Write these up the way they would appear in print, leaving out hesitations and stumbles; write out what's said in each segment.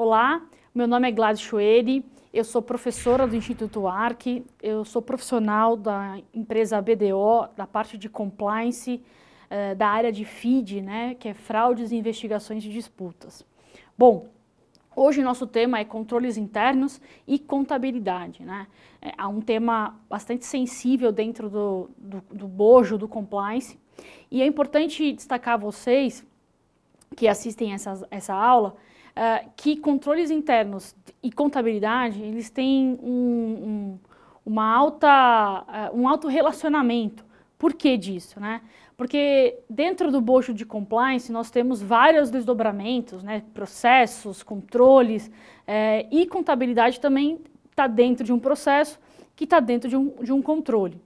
Olá, meu nome é Gladys Schwery, eu sou professora do Instituto Arc, eu sou profissional da empresa BDO, da parte de compliance, da área de FID, né, que é fraudes e investigações de disputas. Bom, hoje o nosso tema é controles internos e contabilidade, né? É um tema bastante sensível dentro do bojo do compliance e é importante destacar a vocês que assistem essa aula que controles internos e contabilidade, eles têm um alto relacionamento. Por que disso, né? Porque dentro do bojo de compliance nós temos vários desdobramentos, né? Processos, controles e contabilidade também está dentro de um processo que está dentro de um controle.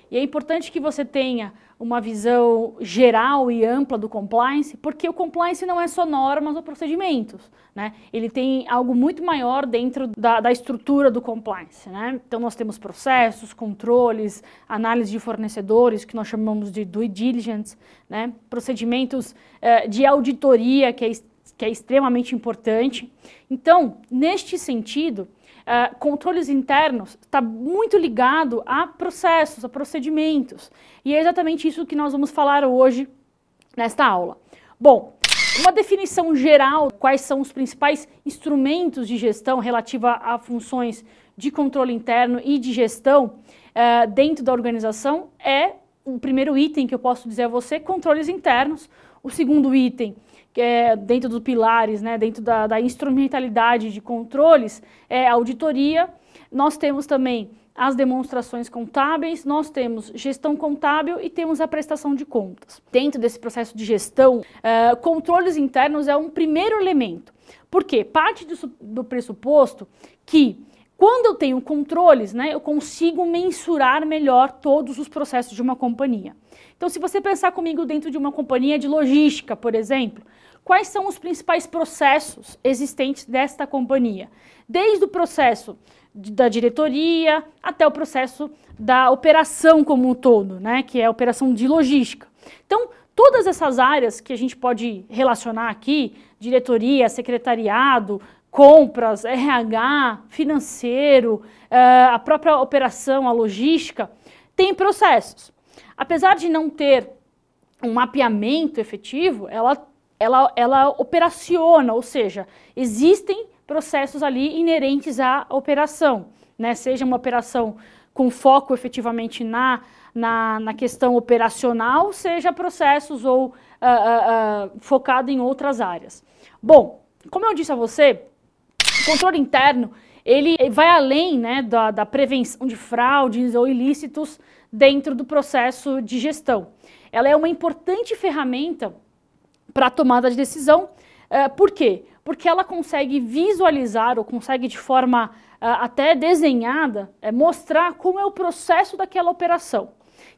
E é importante que você tenha uma visão geral e ampla do compliance, porque o compliance não é só normas ou procedimentos, né? Ele tem algo muito maior dentro da estrutura do compliance, né? Então nós temos processos, controles, análise de fornecedores, que nós chamamos de due diligence, né? Procedimentos de auditoria, que é extremamente importante. Então, neste sentido, controles internos está muito ligado a processos, a procedimentos. E é exatamente isso que nós vamos falar hoje nesta aula. Bom, uma definição geral, quais são os principais instrumentos de gestão relativa a funções de controle interno e de gestão dentro da organização é o primeiro item que eu posso dizer a você, controles internos. O segundo item, que é dentro dos pilares, né, dentro da instrumentalidade de controles, é a auditoria. Nós temos também as demonstrações contábeis, nós temos gestão contábil e temos a prestação de contas. Dentro desse processo de gestão, controles internos é um primeiro elemento. Por quê? Parte do pressuposto que quando eu tenho controles, né, eu consigo mensurar melhor todos os processos de uma companhia. Então, se você pensar comigo dentro de uma companhia de logística, por exemplo, quais são os principais processos existentes desta companhia? Desde o processo da diretoria até o processo da operação como um todo, né, que é a operação de logística. Então, todas essas áreas que a gente pode relacionar aqui, diretoria, secretariado, compras, RH, financeiro, a própria operação, a logística, tem processos. Apesar de não ter um mapeamento efetivo, ela operaciona, ou seja, existem processos ali inerentes à operação, né? Seja uma operação com foco efetivamente na questão operacional, seja processos ou focado em outras áreas. Bom, como eu disse a você, o controle interno, ele vai além, né, da prevenção de fraudes ou ilícitos dentro do processo de gestão. Ela é uma importante ferramenta para a tomada de decisão. Por quê? Porque ela consegue visualizar ou consegue de forma até desenhada mostrar como é o processo daquela operação.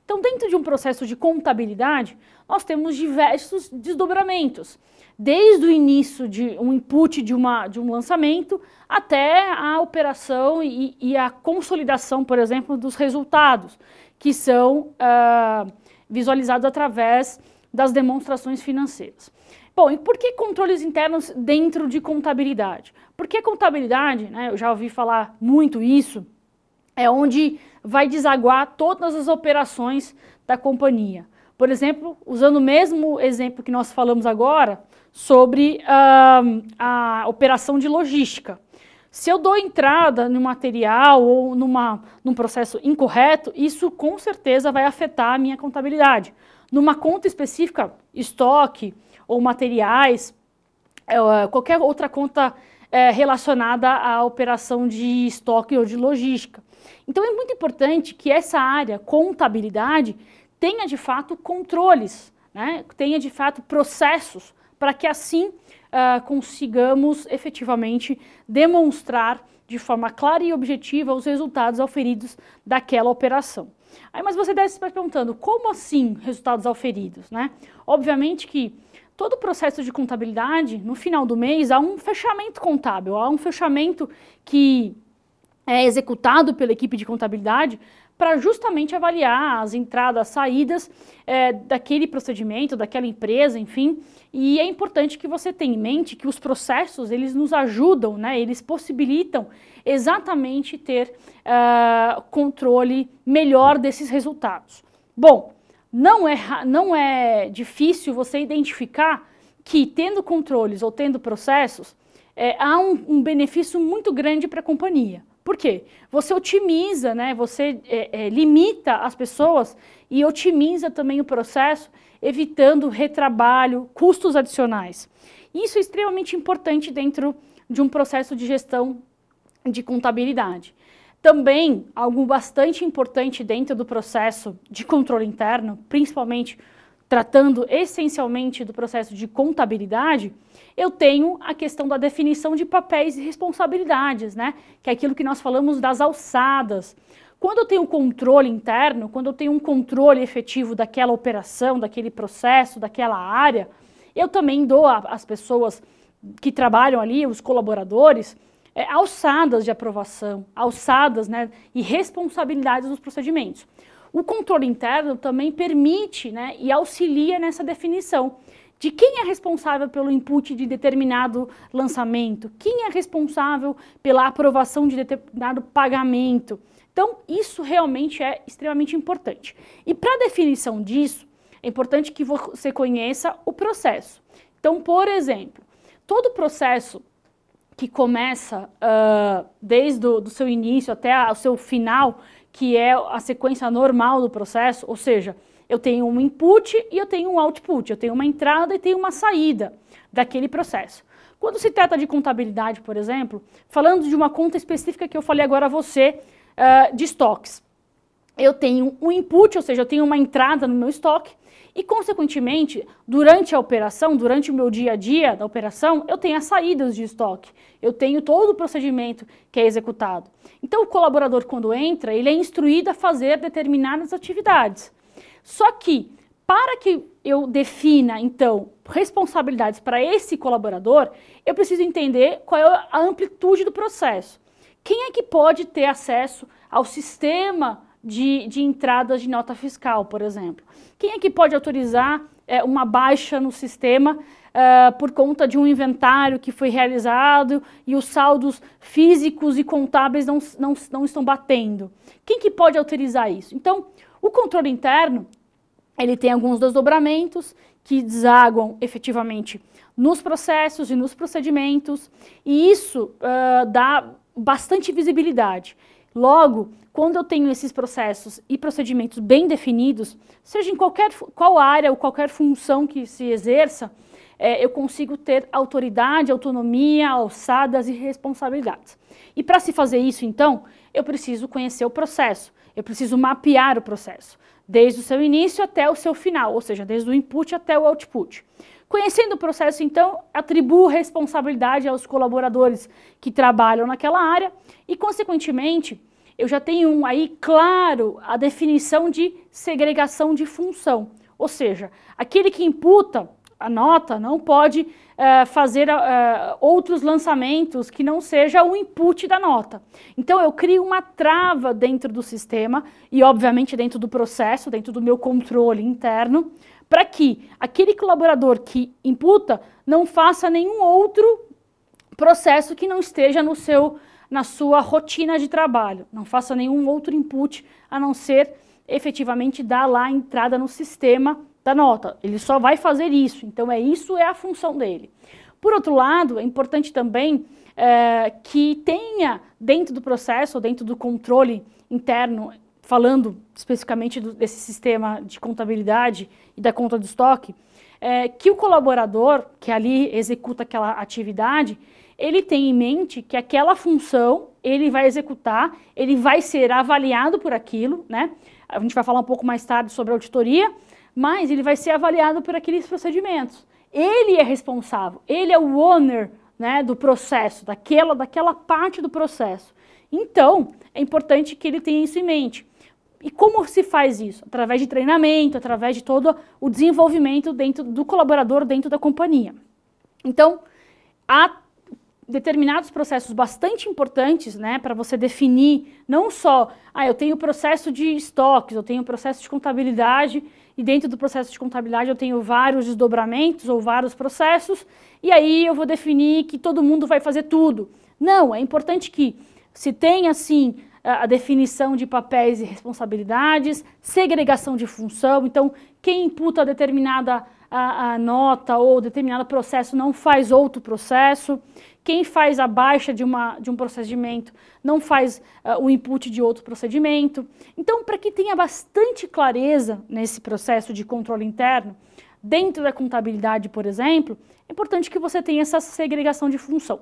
Então, dentro de um processo de contabilidade, nós temos diversos desdobramentos, desde o início de um input de um lançamento até a operação e a consolidação, por exemplo, dos resultados, que são visualizados através das demonstrações financeiras. Bom, e por que controles internos dentro de contabilidade? Porque a contabilidade, né, eu já ouvi falar muito isso, é onde vai desaguar todas as operações da companhia. Por exemplo, usando o mesmo exemplo que nós falamos agora sobre a operação de logística. Se eu dou entrada no material ou num processo incorreto, isso com certeza vai afetar a minha contabilidade. Numa conta específica, estoque ou materiais, qualquer outra conta relacionada à operação de estoque ou de logística. Então é muito importante que essa área, contabilidade, tenha de fato controles, né? Tenha de fato processos, para que assim consigamos efetivamente demonstrar de forma clara e objetiva os resultados auferidos daquela operação. Aí, mas você deve estar perguntando, como assim resultados auferidos, né? Obviamente que todo o processo de contabilidade, no final do mês, há um fechamento contábil, há um fechamento que é executado pela equipe de contabilidade para justamente avaliar as entradas, saídas daquele procedimento, daquela empresa, enfim. E é importante que você tenha em mente que os processos, eles nos ajudam, né? Eles possibilitam exatamente ter controle melhor desses resultados. Bom, não é difícil você identificar que tendo controles ou tendo processos, há um benefício muito grande para a companhia. Por quê? Você otimiza, né? Você limita as pessoas e otimiza também o processo, evitando retrabalho, custos adicionais. Isso é extremamente importante dentro de um processo de gestão de contabilidade. Também, algo bastante importante dentro do processo de controle interno, principalmente tratando essencialmente do processo de contabilidade, eu tenho a questão da definição de papéis e responsabilidades, né? Que é aquilo que nós falamos das alçadas. Quando eu tenho um controle interno, quando eu tenho um controle efetivo daquela operação, daquele processo, daquela área, eu também dou às pessoas que trabalham ali, os colaboradores, alçadas de aprovação, alçadas, né, e responsabilidades dos procedimentos. O controle interno também permite, né, e auxilia nessa definição de quem é responsável pelo input de determinado lançamento, quem é responsável pela aprovação de determinado pagamento. Então, isso realmente é extremamente importante. E para a definição disso, é importante que você conheça o processo. Então, por exemplo, todo processo que começa desde o seu início até o seu final, que é a sequência normal do processo, ou seja, eu tenho um input e eu tenho um output, eu tenho uma entrada e tenho uma saída daquele processo. Quando se trata de contabilidade, por exemplo, falando de uma conta específica que eu falei agora a você, de estoques, eu tenho um input, ou seja, eu tenho uma entrada no meu estoque e, consequentemente, durante a operação, durante o meu dia a dia da operação, eu tenho as saídas de estoque, eu tenho todo o procedimento que é executado. Então, o colaborador, quando entra, ele é instruído a fazer determinadas atividades. Só que, para que eu defina, então, responsabilidades para esse colaborador, eu preciso entender qual é a amplitude do processo. Quem é que pode ter acesso ao sistema de entradas de nota fiscal, por exemplo? Quem é que pode autorizar uma baixa no sistema por conta de um inventário que foi realizado e os saldos físicos e contábeis não estão batendo? Quem que pode autorizar isso? Então, o controle interno, ele tem alguns desdobramentos que desaguam efetivamente nos processos e nos procedimentos, e isso dá bastante visibilidade. Logo, quando eu tenho esses processos e procedimentos bem definidos, seja em qual área ou qualquer função que se exerça, eu consigo ter autoridade, autonomia, alçadas e responsabilidades. E para se fazer isso, então, eu preciso conhecer o processo, eu preciso mapear o processo, desde o seu início até o seu final, ou seja, desde o input até o output. Conhecendo o processo, então, atribuo responsabilidade aos colaboradores que trabalham naquela área e, consequentemente, eu já tenho aí claro a definição de segregação de função. Ou seja, aquele que imputa a nota não pode fazer outros lançamentos que não seja o input da nota. Então, eu crio uma trava dentro do sistema e, obviamente, dentro do processo, dentro do meu controle interno, para que aquele colaborador que imputa não faça nenhum outro processo que não esteja na sua rotina de trabalho, não faça nenhum outro input a não ser efetivamente dar lá a entrada no sistema da nota. Ele só vai fazer isso, então isso é a função dele. Por outro lado, é importante também que tenha dentro do processo, dentro do controle interno, falando especificamente desse sistema de contabilidade e da conta do estoque, que o colaborador que ali executa aquela atividade, ele tem em mente que aquela função ele vai executar, ele vai ser avaliado por aquilo, né? A gente vai falar um pouco mais tarde sobre a auditoria, mas ele vai ser avaliado por aqueles procedimentos. Ele é responsável, ele é o owner, né, do processo, daquela parte do processo. Então, é importante que ele tenha isso em mente. E como se faz isso? Através de treinamento, através de todo o desenvolvimento do colaborador dentro da companhia. Então, determinados processos bastante importantes, né, para você definir não só, eu tenho o processo de estoques, eu tenho o processo de contabilidade, e dentro do processo de contabilidade eu tenho vários desdobramentos ou vários processos, e aí eu vou definir que todo mundo vai fazer tudo. Não, é importante que se tenha, assim, a definição de papéis e responsabilidades, segregação de função, então quem imputa determinada a nota ou determinado processo não faz outro processo, quem faz a baixa de um procedimento não faz o input de outro procedimento. Então, para que tenha bastante clareza nesse processo de controle interno, dentro da contabilidade, por exemplo, é importante que você tenha essa segregação de função.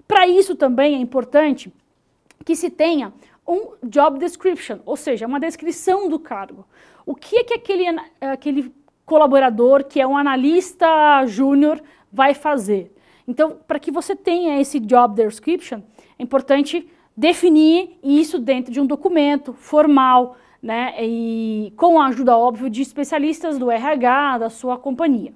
Para isso também é importante que se tenha um job description, ou seja, uma descrição do cargo. O que é que aquele colaborador, que é um analista júnior, vai fazer? Então, para que você tenha esse job description, é importante definir isso dentro de um documento formal, né, e com a ajuda, óbvio, de especialistas do RH, da sua companhia.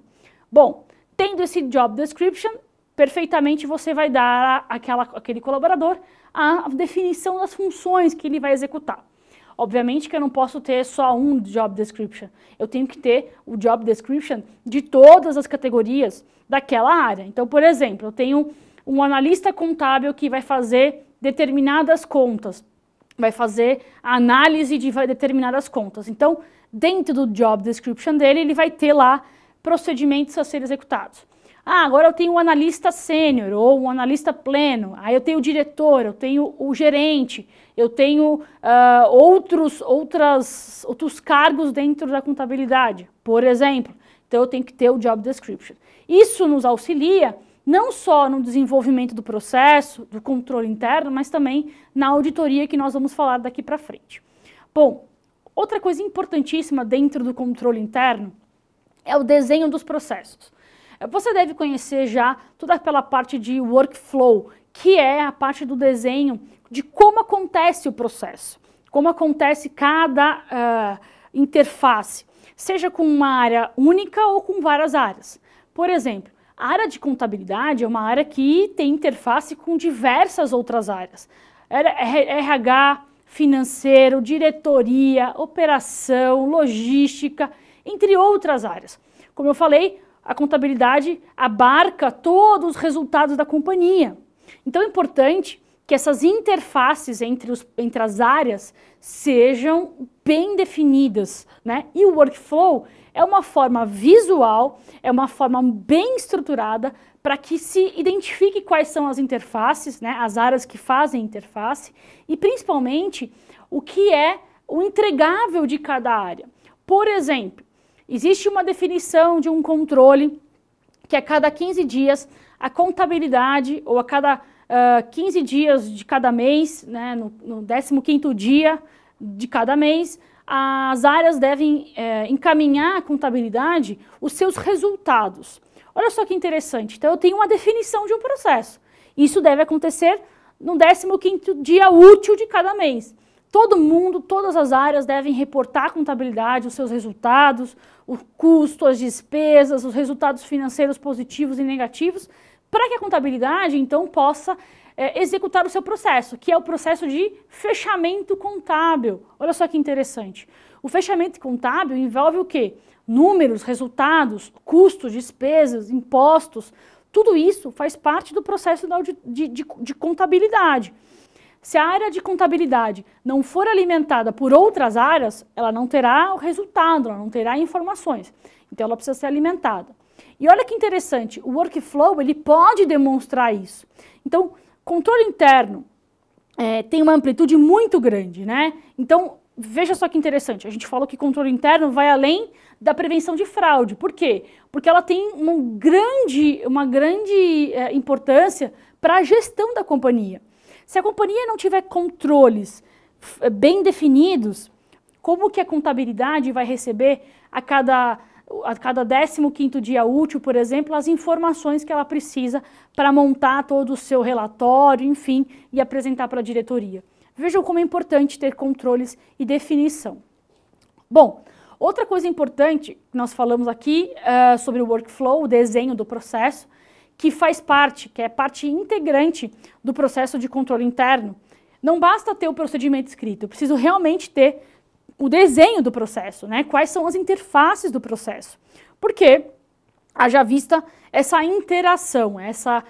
Bom, tendo esse job description, perfeitamente você vai dar àquele colaborador a definição das funções que ele vai executar. Obviamente que eu não posso ter só um job description, eu tenho que ter o job description de todas as categorias daquela área. Então, por exemplo, eu tenho um analista contábil que vai fazer determinadas contas, vai fazer a análise de determinadas contas. Então, dentro do job description dele, ele vai ter lá procedimentos a serem executados. Agora eu tenho um analista sênior ou um analista pleno, aí eu tenho o diretor, eu tenho o gerente, eu tenho outros cargos dentro da contabilidade, por exemplo. Então eu tenho que ter o job description. Isso nos auxilia não só no desenvolvimento do processo, do controle interno, mas também na auditoria que nós vamos falar daqui para frente. Bom, outra coisa importantíssima dentro do controle interno é o desenho dos processos. Você deve conhecer já toda aquela parte de workflow, que é a parte do desenho de como acontece o processo, como acontece cada interface, seja com uma área única ou com várias áreas. Por exemplo, a área de contabilidade é uma área que tem interface com diversas outras áreas. RH, financeiro, diretoria, operação, logística, entre outras áreas. Como eu falei, a contabilidade abarca todos os resultados da companhia. Então é importante que essas interfaces entre as áreas sejam bem definidas, né? E o workflow é uma forma visual, é uma forma bem estruturada para que se identifique quais são as interfaces, né? As áreas que fazem interface e principalmente o que é o entregável de cada área. Por exemplo, existe uma definição de um controle que a cada 15 dias a contabilidade, ou a cada 15 dias de cada mês, né, no 15º dia de cada mês, as áreas devem encaminhar à contabilidade os seus resultados. Olha só que interessante, então eu tenho uma definição de um processo. Isso deve acontecer no 15º dia útil de cada mês. Todo mundo, todas as áreas devem reportar à contabilidade os seus resultados, o custo, as despesas, os resultados financeiros positivos e negativos, para que a contabilidade, então, possa executar o seu processo, que é o processo de fechamento contábil. Olha só que interessante. O fechamento contábil envolve o quê? Números, resultados, custos, despesas, impostos, tudo isso faz parte do processo de contabilidade. Se a área de contabilidade não for alimentada por outras áreas, ela não terá o resultado, ela não terá informações. Então, ela precisa ser alimentada. E olha que interessante, o workflow, ele pode demonstrar isso. Então, controle interno tem uma amplitude muito grande, né? Então, veja só que interessante, a gente falou que controle interno vai além da prevenção de fraude. Por quê? Porque ela tem uma grande importância para a gestão da companhia. Se a companhia não tiver controles bem definidos, como que a contabilidade vai receber a cada 15º dia útil, por exemplo, as informações que ela precisa para montar todo o seu relatório, enfim, e apresentar para a diretoria? Vejam como é importante ter controles e definição. Bom, outra coisa importante que nós falamos aqui sobre o workflow, o desenho do processo, que faz parte, que é parte integrante do processo de controle interno. Não basta ter o procedimento escrito, eu preciso realmente ter o desenho do processo, né? Quais são as interfaces do processo. Porque haja vista essa interação, essa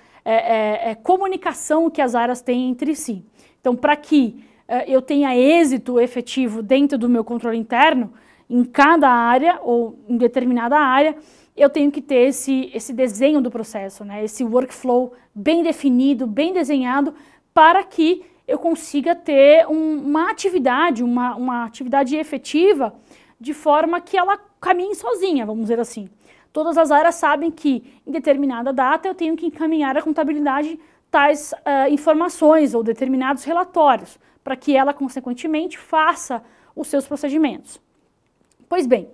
comunicação que as áreas têm entre si. Então, para que eu tenha êxito efetivo dentro do meu controle interno, em cada área ou em determinada área, eu tenho que ter esse desenho do processo, né? Esse workflow bem definido, bem desenhado, para que eu consiga ter uma atividade efetiva, de forma que ela caminhe sozinha, vamos dizer assim. Todas as áreas sabem que em determinada data eu tenho que encaminhar à contabilidade tais informações ou determinados relatórios, para que ela, consequentemente, faça os seus procedimentos. Pois bem,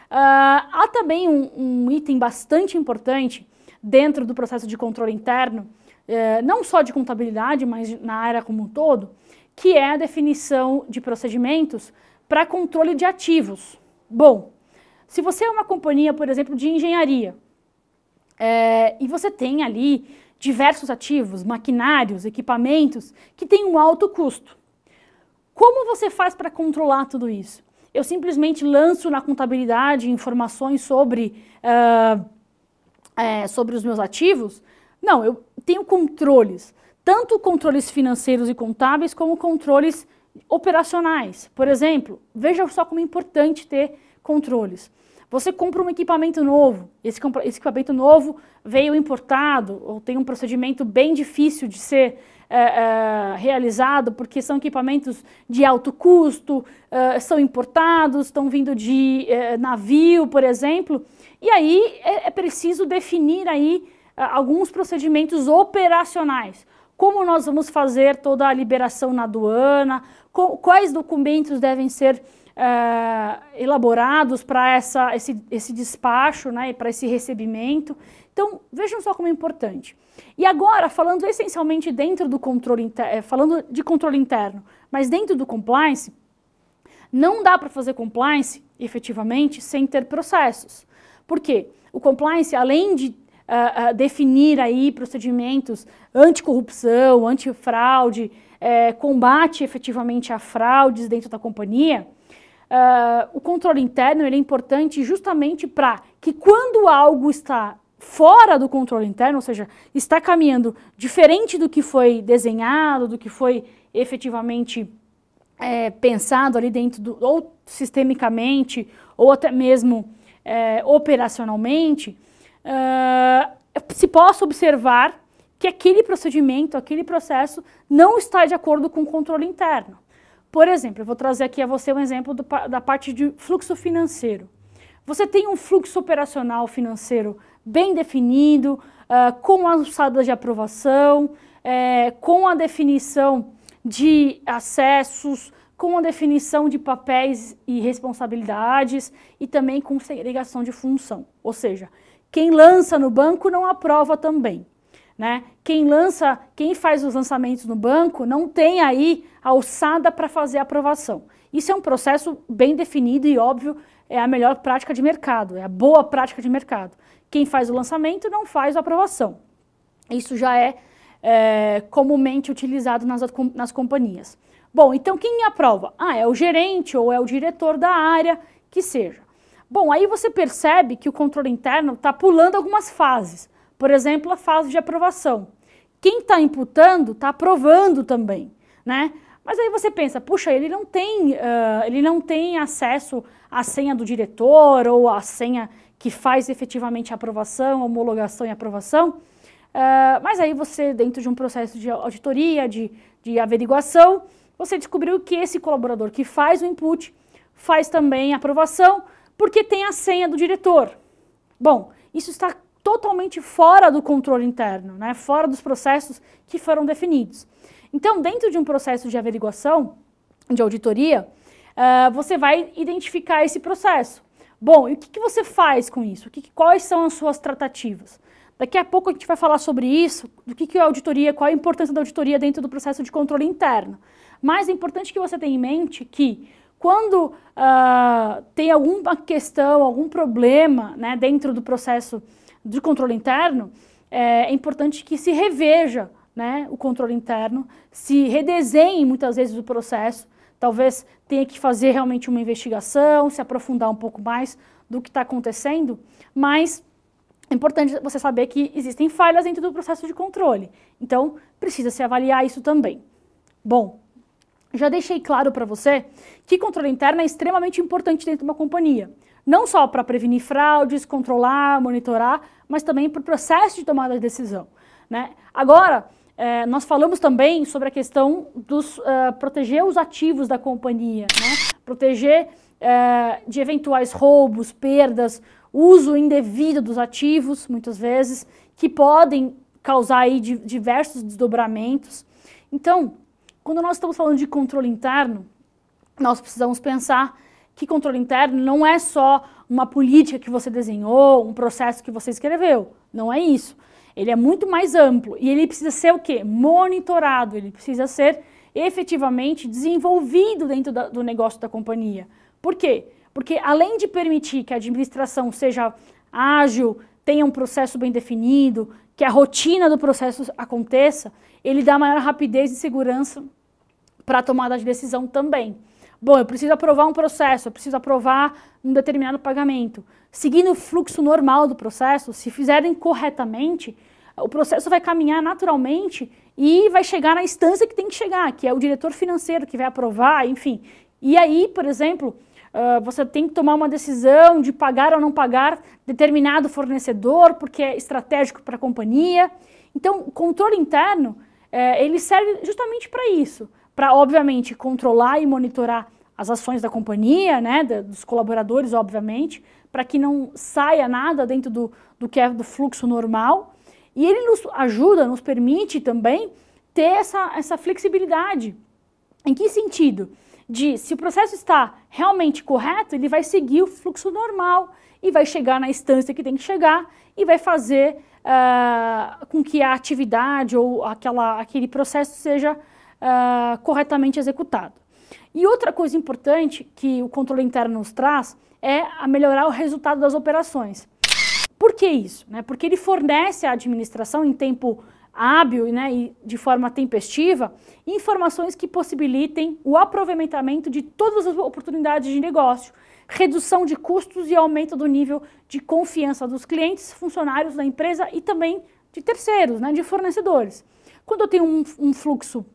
há também um item bastante importante dentro do processo de controle interno, não só de contabilidade, mas na área como um todo, que é a definição de procedimentos para controle de ativos. Bom, se você é uma companhia, por exemplo, de engenharia, e você tem ali diversos ativos, maquinários, equipamentos, que têm um alto custo, como você faz para controlar tudo isso? Eu simplesmente lanço na contabilidade informações sobre os meus ativos? Não, eu tenho controles, tanto controles financeiros e contábeis, como controles operacionais. Por exemplo, veja só como é importante ter controles. Você compra um equipamento novo, esse equipamento novo veio importado, ou tem um procedimento bem difícil de ser realizado, porque são equipamentos de alto custo, são importados, estão vindo de navio, por exemplo, e aí é preciso definir aí alguns procedimentos operacionais. Como nós vamos fazer toda a liberação na aduana, quais documentos devem ser elaborados para esse despacho, né, para esse recebimento. Então, vejam só como é importante. E agora, falando essencialmente dentro do controle falando de controle interno, mas dentro do compliance, não dá para fazer compliance, efetivamente, sem ter processos. Por quê? O compliance, além de definir aí procedimentos anticorrupção, antifraude, combate efetivamente a fraudes dentro da companhia, o controle interno ele é importante justamente para que quando algo está fora do controle interno, ou seja, está caminhando diferente do que foi desenhado, do que foi efetivamente pensado ali dentro ou sistemicamente, ou até mesmo operacionalmente, se possa observar que aquele procedimento, aquele processo não está de acordo com o controle interno. Por exemplo, eu vou trazer aqui a você um exemplo da parte de fluxo financeiro. Você tem um fluxo operacional financeiro bem definido, com alçadas de aprovação, com a definição de acessos, com a definição de papéis e responsabilidades e também com segregação de função. Ou seja, quem lança no banco não aprova também, né? Quem faz os lançamentos no banco não tem aí a alçada para fazer a aprovação. Isso é um processo bem definido e óbvio, é a melhor prática de mercado, é a boa prática de mercado. Quem faz o lançamento não faz a aprovação. Isso já é comumente utilizado nas companhias. Bom, então quem aprova? É o gerente ou é o diretor da área, que seja. Bom, aí você percebe que o controle interno está pulando algumas fases. Por exemplo, a fase de aprovação. Quem está imputando está aprovando também, né? Mas aí você pensa, puxa, ele não tem acesso à senha do diretor ou à senha que faz efetivamente a aprovação, homologação e aprovação. Mas aí você, dentro de um processo de auditoria, de averiguação, você descobriu que esse colaborador que faz o input faz também a aprovação porque tem a senha do diretor. Bom, isso está totalmente fora do controle interno, né? Fora dos processos que foram definidos. Então, dentro de um processo de averiguação, de auditoria, você vai identificar esse processo. Bom, e o que você faz com isso? Quais são as suas tratativas? Daqui a pouco a gente vai falar sobre isso, do que é a auditoria, qual a importância da auditoria dentro do processo de controle interno. Mas é importante que você tenha em mente que quando tem alguma questão, algum problema, né, dentro do processo de controle interno, é importante que se reveja, né, o controle interno, se redesenhe muitas vezes o processo, talvez tenha que fazer realmente uma investigação, se aprofundar um pouco mais do que está acontecendo, mas é importante você saber que existem falhas dentro do processo de controle, então precisa se avaliar isso também. Bom, já deixei claro para você que controle interno é extremamente importante dentro de uma companhia, não só para prevenir fraudes, controlar, monitorar, mas também para o processo de tomada de decisão, né? Agora, nós falamos também sobre a questão dos proteger os ativos da companhia, né? Proteger de eventuais roubos, perdas, uso indevido dos ativos, muitas vezes, que podem causar aí diversos desdobramentos. Então, quando nós estamos falando de controle interno, nós precisamos pensar que controle interno não é só uma política que você desenhou, um processo que você escreveu, não é isso. Ele é muito mais amplo e ele precisa ser o quê? Monitorado, ele precisa ser efetivamente desenvolvido dentro do negócio da companhia. Por quê? Porque além de permitir que a administração seja ágil, tenha um processo bem definido, que a rotina do processo aconteça, ele dá maior rapidez e segurança para a tomada de decisão também. Bom, eu preciso aprovar um processo, eu preciso aprovar um determinado pagamento. Seguindo o fluxo normal do processo, se fizerem corretamente, o processo vai caminhar naturalmente e vai chegar na instância que tem que chegar, que é o diretor financeiro que vai aprovar, enfim. E aí, por exemplo, você tem que tomar uma decisão de pagar ou não pagar determinado fornecedor, porque é estratégico para a companhia. Então, o controle interno, ele serve justamente para isso, para, obviamente, controlar e monitorar as ações da companhia, né, dos colaboradores, obviamente, para que não saia nada dentro do que é do fluxo normal. E ele nos ajuda, nos permite também ter essa flexibilidade. Em que sentido? Se o processo está realmente correto, ele vai seguir o fluxo normal e vai chegar na instância que tem que chegar e vai fazer com que a atividade ou aquele processo seja corretamente executado. E outra coisa importante que o controle interno nos traz é a melhorar o resultado das operações. Por que isso? Porque ele fornece à administração em tempo hábil, né, e de forma tempestiva, informações que possibilitem o aproveitamento de todas as oportunidades de negócio, redução de custos e aumento do nível de confiança dos clientes, funcionários da empresa e também de terceiros, né, de fornecedores. Quando eu tenho um fluxo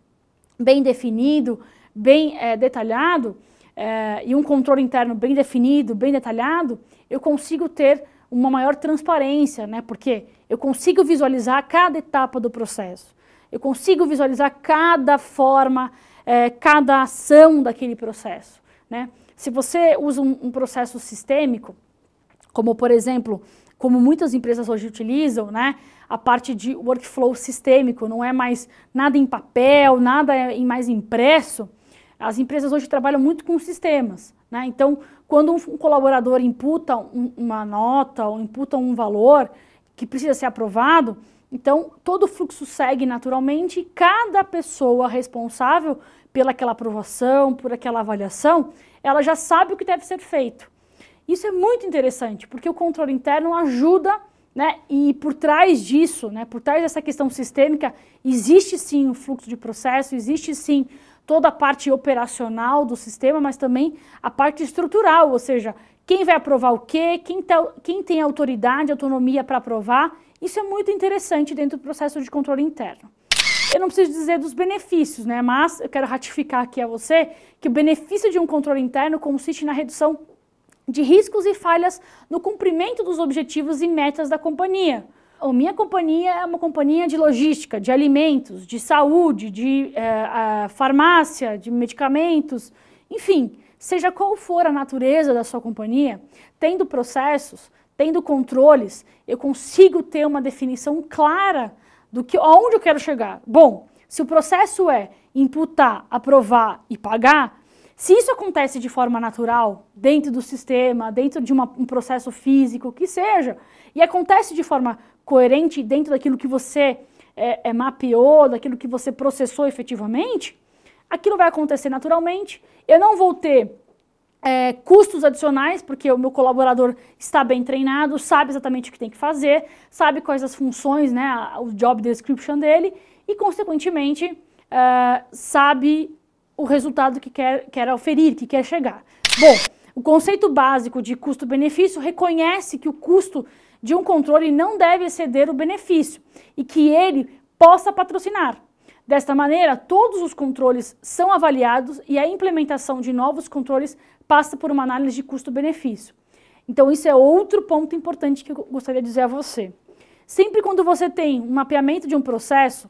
bem definido, bem detalhado, e um controle interno bem definido, bem detalhado, eu consigo ter uma maior transparência, né? Porque eu consigo visualizar cada etapa do processo, eu consigo visualizar cada forma, cada ação daquele processo, né? Se você usa um processo sistêmico, como por exemplo, como muitas empresas hoje utilizam, né? A parte de workflow sistêmico, não é mais nada em papel, nada mais impresso. As empresas hoje trabalham muito com sistemas, né? Então, quando um colaborador imputa uma nota ou imputa um valor que precisa ser aprovado, então todo o fluxo segue naturalmente e cada pessoa responsável pelaquela aprovação, por aquela avaliação, ela já sabe o que deve ser feito. Isso é muito interessante, porque o controle interno ajuda, né, e por trás disso, né, por trás dessa questão sistêmica, existe sim o fluxo de processo, existe sim toda a parte operacional do sistema, mas também a parte estrutural, ou seja, quem vai aprovar o quê, quem tem autoridade, autonomia para aprovar. Isso é muito interessante dentro do processo de controle interno. Eu não preciso dizer dos benefícios, né, mas eu quero ratificar aqui a você que o benefício de um controle interno consiste na redução de riscos e falhas no cumprimento dos objetivos e metas da companhia. A minha companhia é uma companhia de logística, de alimentos, de saúde, de farmácia, de medicamentos, enfim, seja qual for a natureza da sua companhia, tendo processos, tendo controles, eu consigo ter uma definição clara do aonde eu quero chegar. Bom, se o processo é imputar, aprovar e pagar, se isso acontece de forma natural, dentro do sistema, dentro de um processo físico, que seja, e acontece de forma coerente dentro daquilo que você mapeou, daquilo que você processou efetivamente, aquilo vai acontecer naturalmente, eu não vou ter custos adicionais, porque o meu colaborador está bem treinado, sabe exatamente o que tem que fazer, sabe quais as funções, né, o job description dele, e, consequentemente, sabe o resultado que quer oferir, que quer chegar. Bom, o conceito básico de custo-benefício reconhece que o custo de um controle não deve exceder o benefício e que ele possa patrocinar. Desta maneira, todos os controles são avaliados e a implementação de novos controles passa por uma análise de custo-benefício. Então, isso é outro ponto importante que eu gostaria de dizer a você. Sempre quando você tem um mapeamento de um processo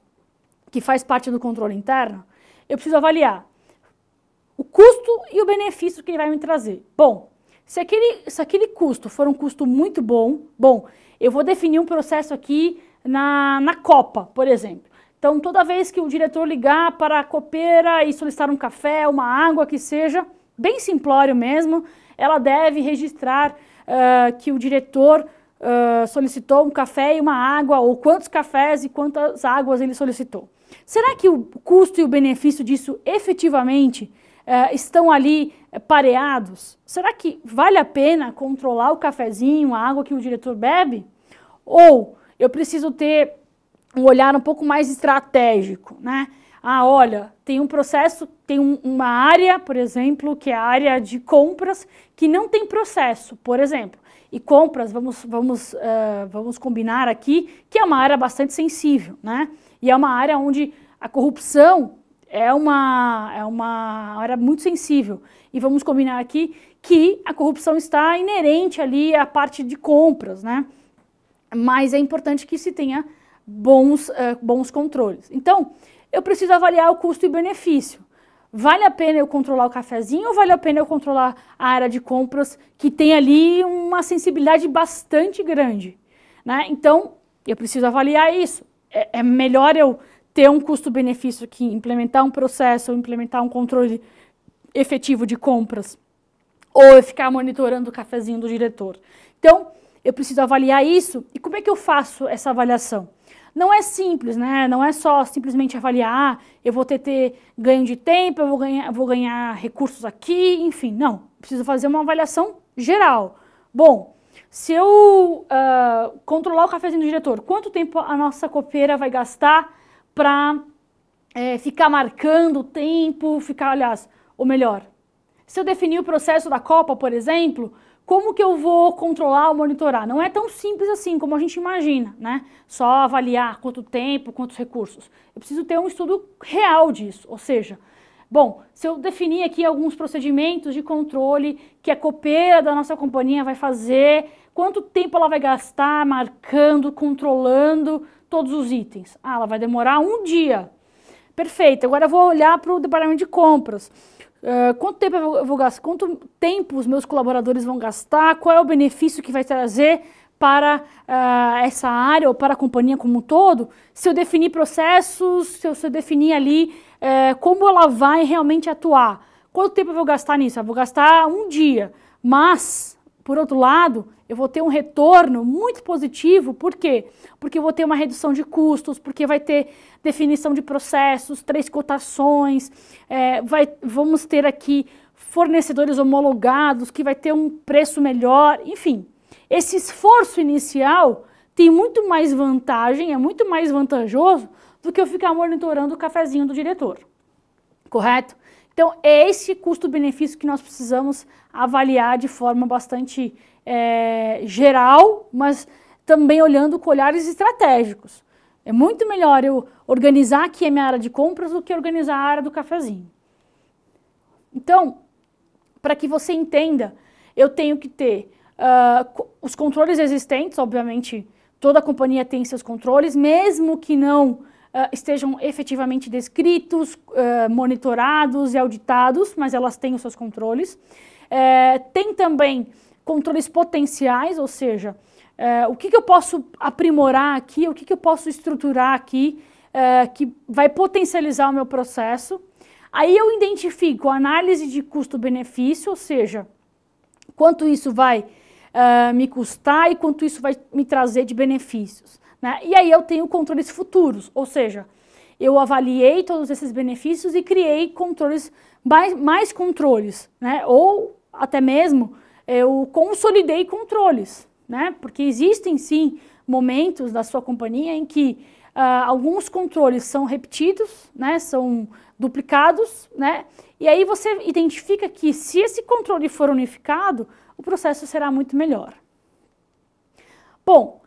que faz parte do controle interno, eu preciso avaliar o custo e o benefício que ele vai me trazer. Bom, se aquele custo for um custo muito bom, eu vou definir um processo aqui na Copa, por exemplo. Então, toda vez que o diretor ligar para a copeira e solicitar um café, uma água, que seja, bem simplório mesmo, ela deve registrar que o diretor solicitou um café e uma água, ou quantos cafés e quantas águas ele solicitou. Será que o custo e o benefício disso efetivamente estão ali pareados? Será que vale a pena controlar o cafezinho, a água que o diretor bebe? Ou eu preciso ter um olhar um pouco mais estratégico, né? Olha, tem um processo, tem uma área, por exemplo, que é a área de compras, que não tem processo, por exemplo. E compras, vamos combinar aqui, que é uma área bastante sensível, né? E é uma área onde a corrupção é uma área muito sensível. E vamos combinar aqui que a corrupção está inerente ali à parte de compras, né? Mas é importante que se tenha bons controles. Então, eu preciso avaliar o custo e benefício. Vale a pena eu controlar o cafezinho ou vale a pena eu controlar a área de compras que tem ali uma sensibilidade bastante grande, né? Então, eu preciso avaliar isso. É melhor eu ter um custo-benefício que implementar um processo ou implementar um controle efetivo de compras ou eu ficar monitorando o cafezinho do diretor. Então, eu preciso avaliar isso. E como é que eu faço essa avaliação? Não é simples, né? Não é só simplesmente avaliar, eu vou ter ganho de tempo, eu vou ganhar recursos aqui, enfim, não. Preciso fazer uma avaliação geral. Bom, se eu controlar o cafezinho do diretor, quanto tempo a nossa copeira vai gastar para ficar marcando o tempo, ou melhor, se eu definir o processo da Copa, por exemplo, como que eu vou controlar ou monitorar? Não é tão simples assim como a gente imagina, né? Só avaliar quanto tempo, quantos recursos. Eu preciso ter um estudo real disso, ou seja, bom, se eu definir aqui alguns procedimentos de controle que a copeira da nossa companhia vai fazer, quanto tempo ela vai gastar marcando, controlando todos os itens? Ela vai demorar um dia. Perfeito, agora eu vou olhar para o departamento de compras. Quanto tempo eu vou gastar? Quanto tempo os meus colaboradores vão gastar? Qual é o benefício que vai trazer para essa área ou para a companhia como um todo? Se eu definir processos, se eu definir ali como ela vai realmente atuar. Quanto tempo eu vou gastar nisso? Eu vou gastar um dia, mas, por outro lado, eu vou ter um retorno muito positivo. Por quê? Porque eu vou ter uma redução de custos, porque vai ter definição de processos, 3 cotações, vamos ter aqui fornecedores homologados, que vai ter um preço melhor, enfim. Esse esforço inicial tem muito mais vantagem, é muito mais vantajoso do que eu ficar monitorando o cafezinho do diretor, correto? Então, é esse custo-benefício que nós precisamos avaliar de forma bastante geral, mas também olhando com olhares estratégicos. É muito melhor eu organizar aqui a minha área de compras do que organizar a área do cafezinho. Então, para que você entenda, eu tenho que ter os controles existentes, obviamente, toda companhia tem seus controles, mesmo que não estejam efetivamente descritos, monitorados e auditados, mas elas têm os seus controles. Tem também controles potenciais, ou seja, o que eu posso aprimorar aqui, o que eu posso estruturar aqui, que vai potencializar o meu processo. Aí eu identifico a análise de custo-benefício, ou seja, quanto isso vai me custar e quanto isso vai me trazer de benefícios, né? E aí eu tenho controles futuros, ou seja, eu avaliei todos esses benefícios e criei controles, mais controles, né? Ou até mesmo eu consolidei controles, né? Porque existem sim momentos da sua companhia em que alguns controles são repetidos, né? São duplicados, né? E aí você identifica que se esse controle for unificado, o processo será muito melhor. Bom,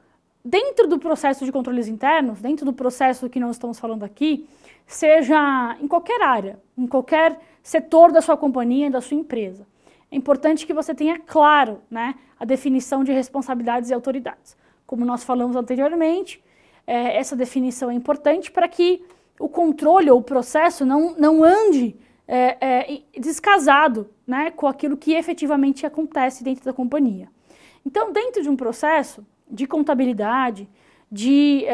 dentro do processo de controles internos, dentro do processo que nós estamos falando aqui, seja em qualquer área, em qualquer setor da sua companhia, da sua empresa, é importante que você tenha claro, né, a definição de responsabilidades e autoridades. Como nós falamos anteriormente, essa definição é importante para que o controle ou o processo não ande descasado, né, com aquilo que efetivamente acontece dentro da companhia. Então, dentro de um processo de contabilidade, de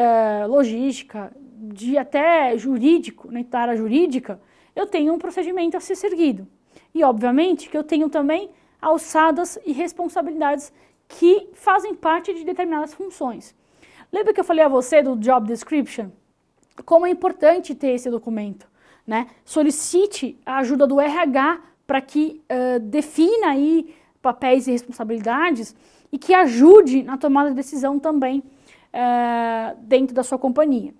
logística, de até jurídico, né, da área jurídica, eu tenho um procedimento a ser seguido. E, obviamente, que eu tenho também alçadas e responsabilidades que fazem parte de determinadas funções. Lembra que eu falei a você do Job Description? Como é importante ter esse documento, né? Solicite a ajuda do RH para que defina aí papéis e responsabilidades e que ajude na tomada de decisão também dentro da sua companhia.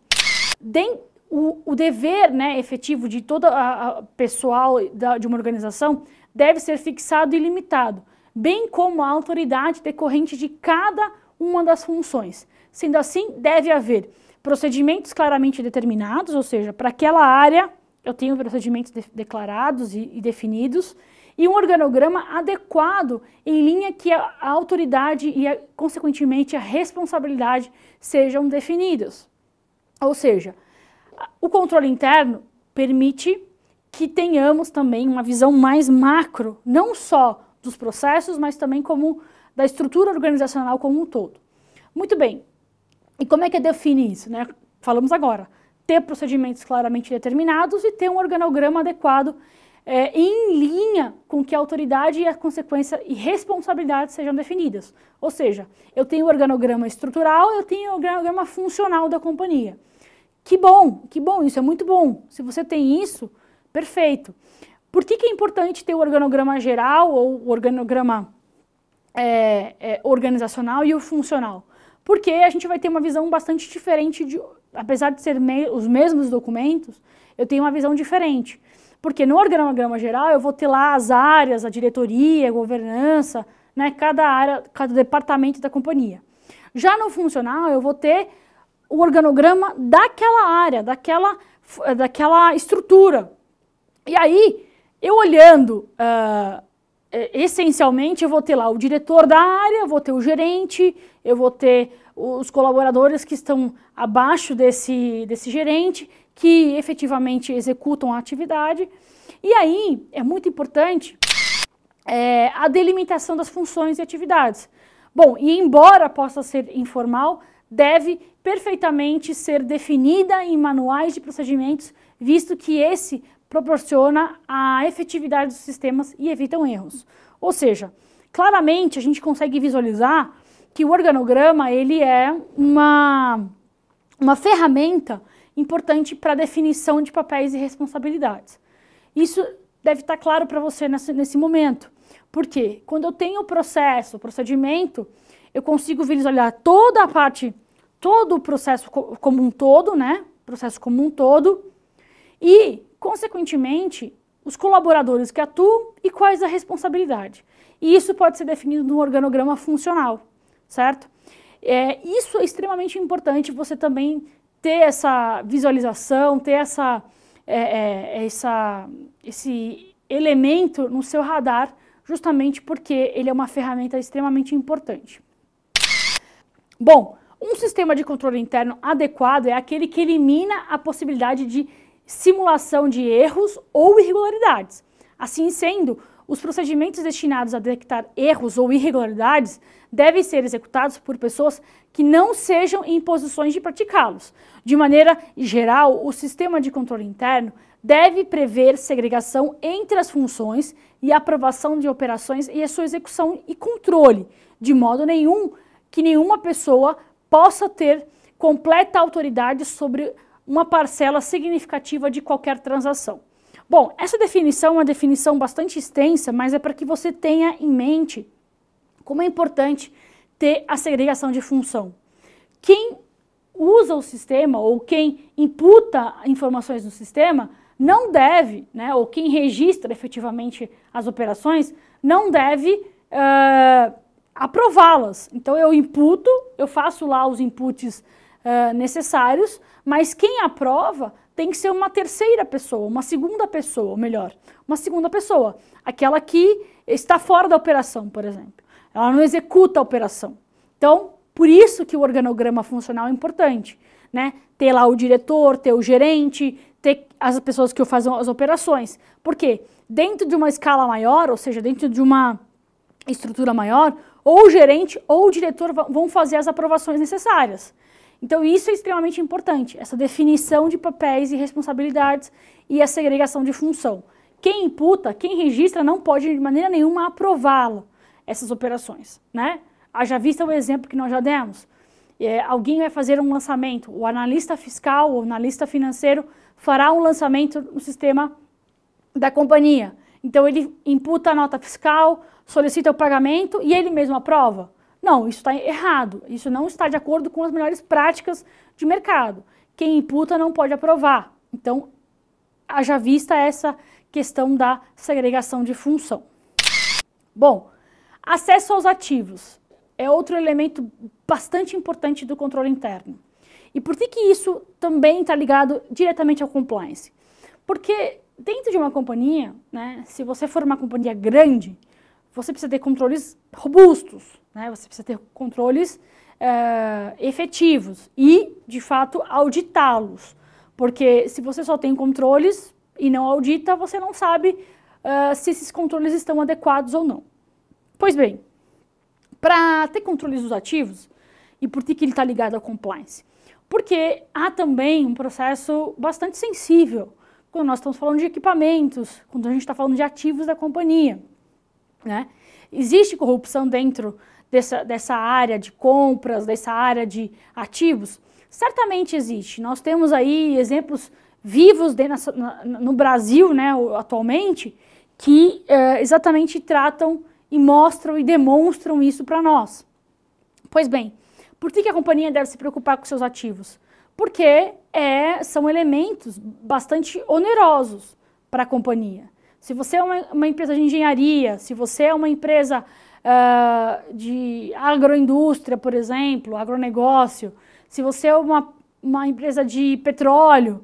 O dever, né, efetivo de toda a pessoal de uma organização deve ser fixado e limitado, bem como a autoridade decorrente de cada uma das funções. Sendo assim, deve haver procedimentos claramente determinados, ou seja, para aquela área eu tenho procedimentos declarados e definidos, e um organograma adequado em linha que a autoridade e, consequentemente, a responsabilidade sejam definidas. Ou seja, o controle interno permite que tenhamos também uma visão mais macro, não só dos processos, mas também como da estrutura organizacional como um todo. Muito bem. E como é que define isso, né? Falamos agora. Ter procedimentos claramente determinados e ter um organograma adequado em linha com que a autoridade e a consequência e responsabilidade sejam definidas. Ou seja, eu tenho o organograma estrutural, eu tenho o organograma funcional da companhia. Que bom, isso é muito bom. Se você tem isso, perfeito. Por que é importante ter o organograma geral ou o organograma organizacional e o funcional? Porque a gente vai ter uma visão bastante diferente, apesar de ser os mesmos documentos, eu tenho uma visão diferente. Porque no organograma geral eu vou ter lá as áreas, a diretoria, a governança, né, cada área, cada departamento da companhia. Já no funcional eu vou ter o organograma daquela área, daquela estrutura. E aí, eu olhando, essencialmente, eu vou ter lá o diretor da área, eu vou ter o gerente, eu vou ter os colaboradores que estão abaixo desse gerente, que efetivamente executam a atividade. E aí, é muito importante a delimitação das funções e atividades. Bom, e embora possa ser informal, deve perfeitamente ser definida em manuais de procedimentos, visto que esse proporciona a efetividade dos sistemas e evitam erros. Ou seja, claramente a gente consegue visualizar que o organograma ele é uma ferramenta importante para a definição de papéis e responsabilidades. Isso deve estar claro para você nesse momento. Por quê? Quando eu tenho o processo, o procedimento, eu consigo visualizar toda a parte, todo o processo como um todo, né? Processo como um todo e, consequentemente, os colaboradores que atuam e quais a responsabilidade. E isso pode ser definido no organograma funcional, certo? Isso é extremamente importante, você também ter essa visualização, ter esse elemento no seu radar, justamente porque ele é uma ferramenta extremamente importante. Bom, um sistema de controle interno adequado é aquele que elimina a possibilidade de simulação de erros ou irregularidades. Assim sendo, os procedimentos destinados a detectar erros ou irregularidades devem ser executados por pessoas que não sejam em posições de praticá-los. De maneira geral, o sistema de controle interno deve prever segregação entre as funções e a aprovação de operações e a sua execução e controle, de modo nenhum que nenhuma pessoa possa ter completa autoridade sobre uma parcela significativa de qualquer transação. Bom, essa definição é uma definição bastante extensa, mas é para que você tenha em mente como é importante ter a segregação de função. Quem usa o sistema ou quem imputa informações no sistema não deve, né, ou quem registra efetivamente as operações, não deve aprová-las. Então eu imputo, eu faço lá os inputs necessários, mas quem aprova tem que ser uma terceira pessoa, uma segunda pessoa, ou melhor, uma segunda pessoa, aquela que está fora da operação, por exemplo. Ela não executa a operação. Então, por isso que o organograma funcional é importante, né? Ter lá o diretor, ter o gerente, ter as pessoas que fazem as operações. Por quê? Dentro de uma escala maior, ou seja, dentro de uma estrutura maior, ou o gerente ou o diretor vão fazer as aprovações necessárias. Então isso é extremamente importante, essa definição de papéis e responsabilidades e a segregação de função. Quem imputa, quem registra, não pode de maneira nenhuma aprová-lo, essas operações, né? Haja vista o exemplo que nós já demos. Alguém vai fazer um lançamento, o analista fiscal, o analista financeiro fará um lançamento no sistema da companhia. Então ele imputa a nota fiscal, solicita o pagamento e ele mesmo aprova. Não, isso está errado, isso não está de acordo com as melhores práticas de mercado. Quem imputa não pode aprovar. Então, haja vista essa questão da segregação de função. Bom, acesso aos ativos é outro elemento bastante importante do controle interno. E por que isso também está ligado diretamente ao compliance? Porque dentro de uma companhia, né, se você for uma companhia grande, você precisa ter controles robustos, né? Você precisa ter controles efetivos e, de fato, auditá-los. Porque se você só tem controles e não audita, você não sabe se esses controles estão adequados ou não. Pois bem, para ter controles dos ativos, e por que ele está ligado ao compliance? Porque há também um processo bastante sensível quando nós estamos falando de equipamentos, quando a gente está falando de ativos da companhia, né? Existe corrupção dentro dessa área de compras, dessa área de ativos? Certamente existe. Nós temos aí exemplos vivos no Brasil, né, atualmente, que exatamente tratam e mostram e demonstram isso para nós. Pois bem, por que a companhia deve se preocupar com seus ativos? Porque são elementos bastante onerosos para a companhia. Se você é uma empresa de engenharia, se você é uma empresa de agroindústria, por exemplo, agronegócio, se você é uma empresa de petróleo,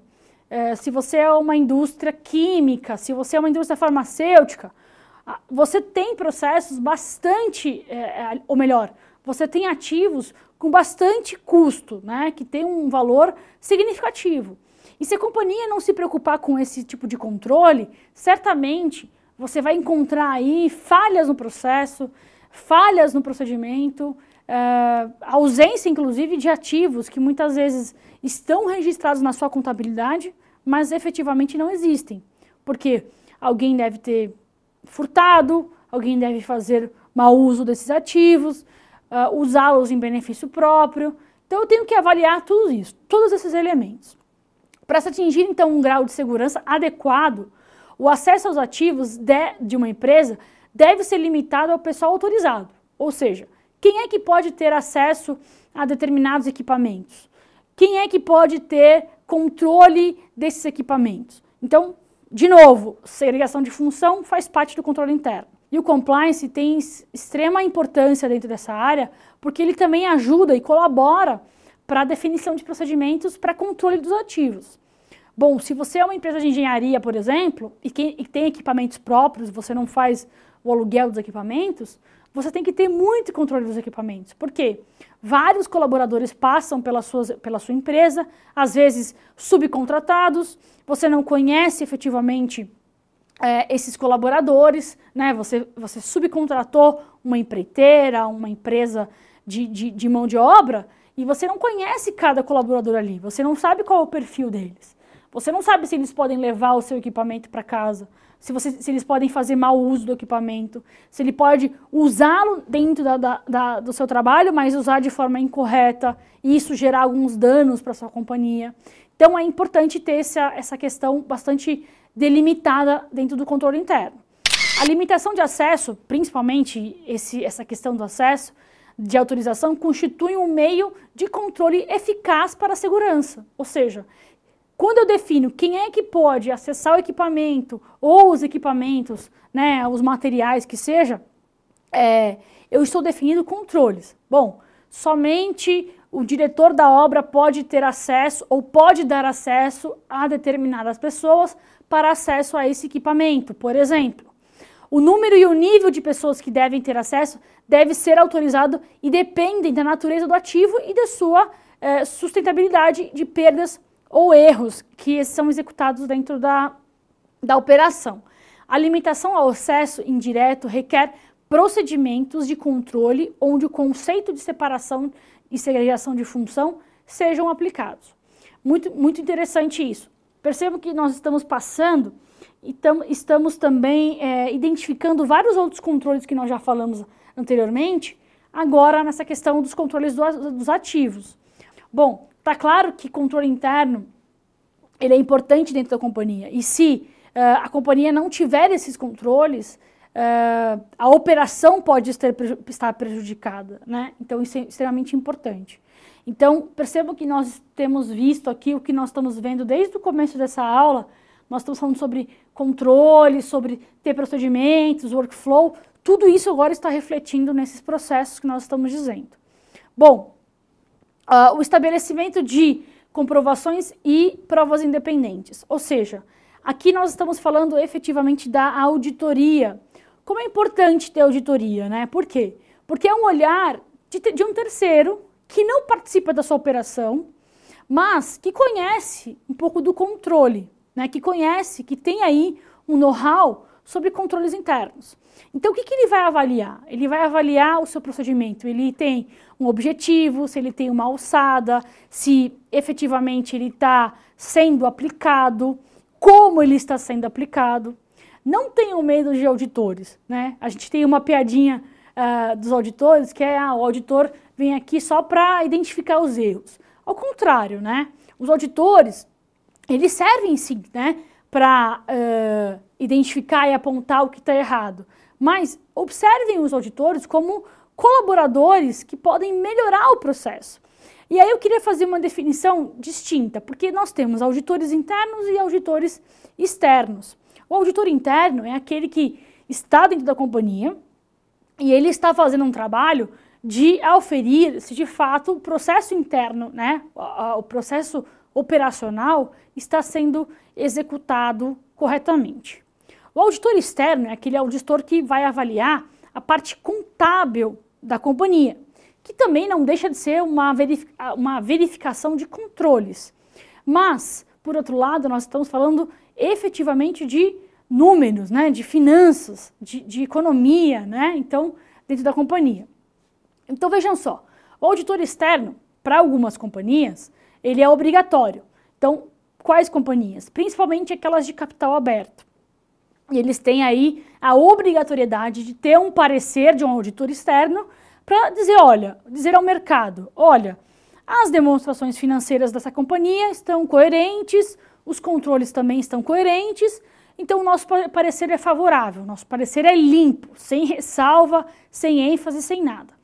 se você é uma indústria química, se você é uma indústria farmacêutica, você tem processos bastante, ou melhor, você tem ativos com bastante custo, né, que tem um valor significativo. E se a companhia não se preocupar com esse tipo de controle, certamente você vai encontrar aí falhas no processo, falhas no procedimento, ausência inclusive de ativos que muitas vezes estão registrados na sua contabilidade, mas efetivamente não existem. Porque alguém deve ter furtado, alguém deve fazer mau uso desses ativos, usá-los em benefício próprio. Então eu tenho que avaliar tudo isso, todos esses elementos. Para se atingir, então, um grau de segurança adequado, o acesso aos ativos de uma empresa deve ser limitado ao pessoal autorizado. Ou seja, quem é que pode ter acesso a determinados equipamentos? Quem é que pode ter controle desses equipamentos? Então, de novo, segregação de função faz parte do controle interno. E o compliance tem extrema importância dentro dessa área, porque ele também ajuda e colabora para a definição de procedimentos para controle dos ativos. Bom, se você é uma empresa de engenharia, por exemplo, e tem equipamentos próprios, você não faz o aluguel dos equipamentos, você tem que ter muito controle dos equipamentos. Por quê? Vários colaboradores passam pela sua empresa, às vezes subcontratados, você não conhece efetivamente esses colaboradores, né? Você subcontratou uma empreiteira, uma empresa de mão de obra, e você não conhece cada colaborador ali, você não sabe qual é o perfil deles. Você não sabe se eles podem levar o seu equipamento para casa, se eles podem fazer mau uso do equipamento, se ele pode usá-lo dentro do seu trabalho, mas usar de forma incorreta e isso gerar alguns danos para a sua companhia. Então é importante ter essa questão bastante delimitada dentro do controle interno. A limitação de acesso, principalmente essa questão do acesso, de autorização, constitui um meio de controle eficaz para a segurança. Ou seja, quando eu defino quem é que pode acessar o equipamento ou os equipamentos, né, os materiais que seja, eu estou definindo controles. Bom, somente o diretor da obra pode ter acesso ou pode dar acesso a determinadas pessoas para acesso a esse equipamento, por exemplo. O número e o nível de pessoas que devem ter acesso deve ser autorizado e dependem da natureza do ativo e da sua sustentabilidade de perdas ou erros que são executados dentro da operação. A limitação ao acesso indireto requer procedimentos de controle onde o conceito de separação e segregação de função sejam aplicados. Muito interessante isso. Percebam que nós estamos passando e estamos também identificando vários outros controles que nós já falamos anteriormente, agora nessa questão dos controles dos ativos. Bom, está claro que controle interno ele é importante dentro da companhia, e se a companhia não tiver esses controles, a operação pode estar prejudicada, né? Então isso é extremamente importante. Então percebam que nós temos visto aqui, o que nós estamos vendo desde o começo dessa aula, nós estamos falando sobre controle, sobre ter procedimentos, workflow, tudo isso agora está refletindo nesses processos que nós estamos dizendo. Bom, o estabelecimento de comprovações e provas independentes, ou seja, aqui nós estamos falando efetivamente da auditoria. Como é importante ter auditoria, né? Por quê? Porque é um olhar de um terceiro que não participa da sua operação, mas que conhece um pouco do controle, né? Que conhece, que tem aí um know-how sobre controles internos. Então, o que ele vai avaliar? Ele vai avaliar o seu procedimento. Ele tem um objetivo, se ele tem uma alçada, se efetivamente ele está sendo aplicado, como ele está sendo aplicado. Não tenham medo de auditores, né? A gente tem uma piadinha dos auditores, que é o auditor vem aqui só para identificar os erros. Ao contrário, né? Os auditores, eles servem sim, né? Para identificar e apontar o que está errado. Mas observem os auditores como colaboradores que podem melhorar o processo. E aí eu queria fazer uma definição distinta, porque nós temos auditores internos e auditores externos. O auditor interno é aquele que está dentro da companhia e ele está fazendo um trabalho de aferir se de fato o processo interno, né, o processo operacional está sendo executado corretamente. O auditor externo é aquele auditor que vai avaliar a parte contábil da companhia, que também não deixa de ser uma verificação de controles. Mas, por outro lado, nós estamos falando efetivamente de números, né, de finanças, de economia, né, então, dentro da companhia. Então, vejam só, o auditor externo, para algumas companhias, ele é obrigatório. Então, quais companhias? Principalmente aquelas de capital aberto. E eles têm aí a obrigatoriedade de ter um parecer de um auditor externo para dizer ao mercado, olha, as demonstrações financeiras dessa companhia estão coerentes, os controles também estão coerentes, então o nosso parecer é favorável, nosso parecer é limpo, sem ressalva, sem ênfase, sem nada.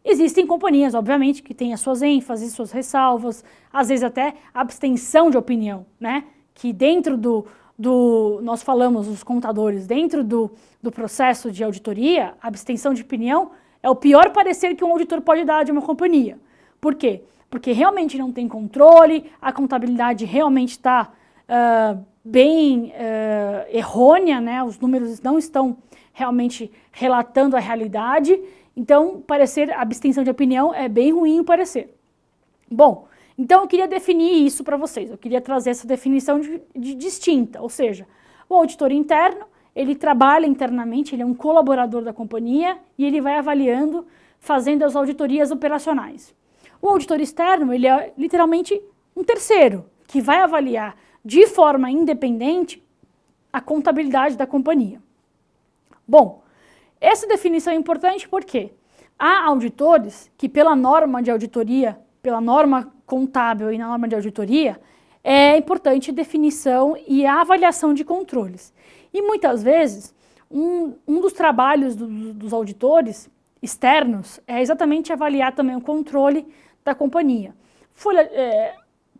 Existem companhias, obviamente, que têm as suas ênfases, suas ressalvas, às vezes até abstenção de opinião, né? Que dentro nós falamos, os contadores, dentro do processo de auditoria, a abstenção de opinião é o pior parecer que um auditor pode dar de uma companhia. Por quê? Porque realmente não tem controle, a contabilidade realmente está bem errônea, né? Os números não estão realmente relatando a realidade, então a abstenção de opinião é bem ruim o parecer. Bom, então eu queria definir isso para vocês, eu queria trazer essa definição de distinta, ou seja, o auditor interno, ele trabalha internamente, ele é um colaborador da companhia e ele vai avaliando, fazendo as auditorias operacionais. O auditor externo, ele é literalmente um terceiro, que vai avaliar de forma independente a contabilidade da companhia. Bom, essa definição é importante porque há auditores que pela norma de auditoria, pela norma contábil e na norma de auditoria, é importante definição e avaliação de controles. E muitas vezes, um dos trabalhos dos auditores externos é exatamente avaliar também o controle da companhia.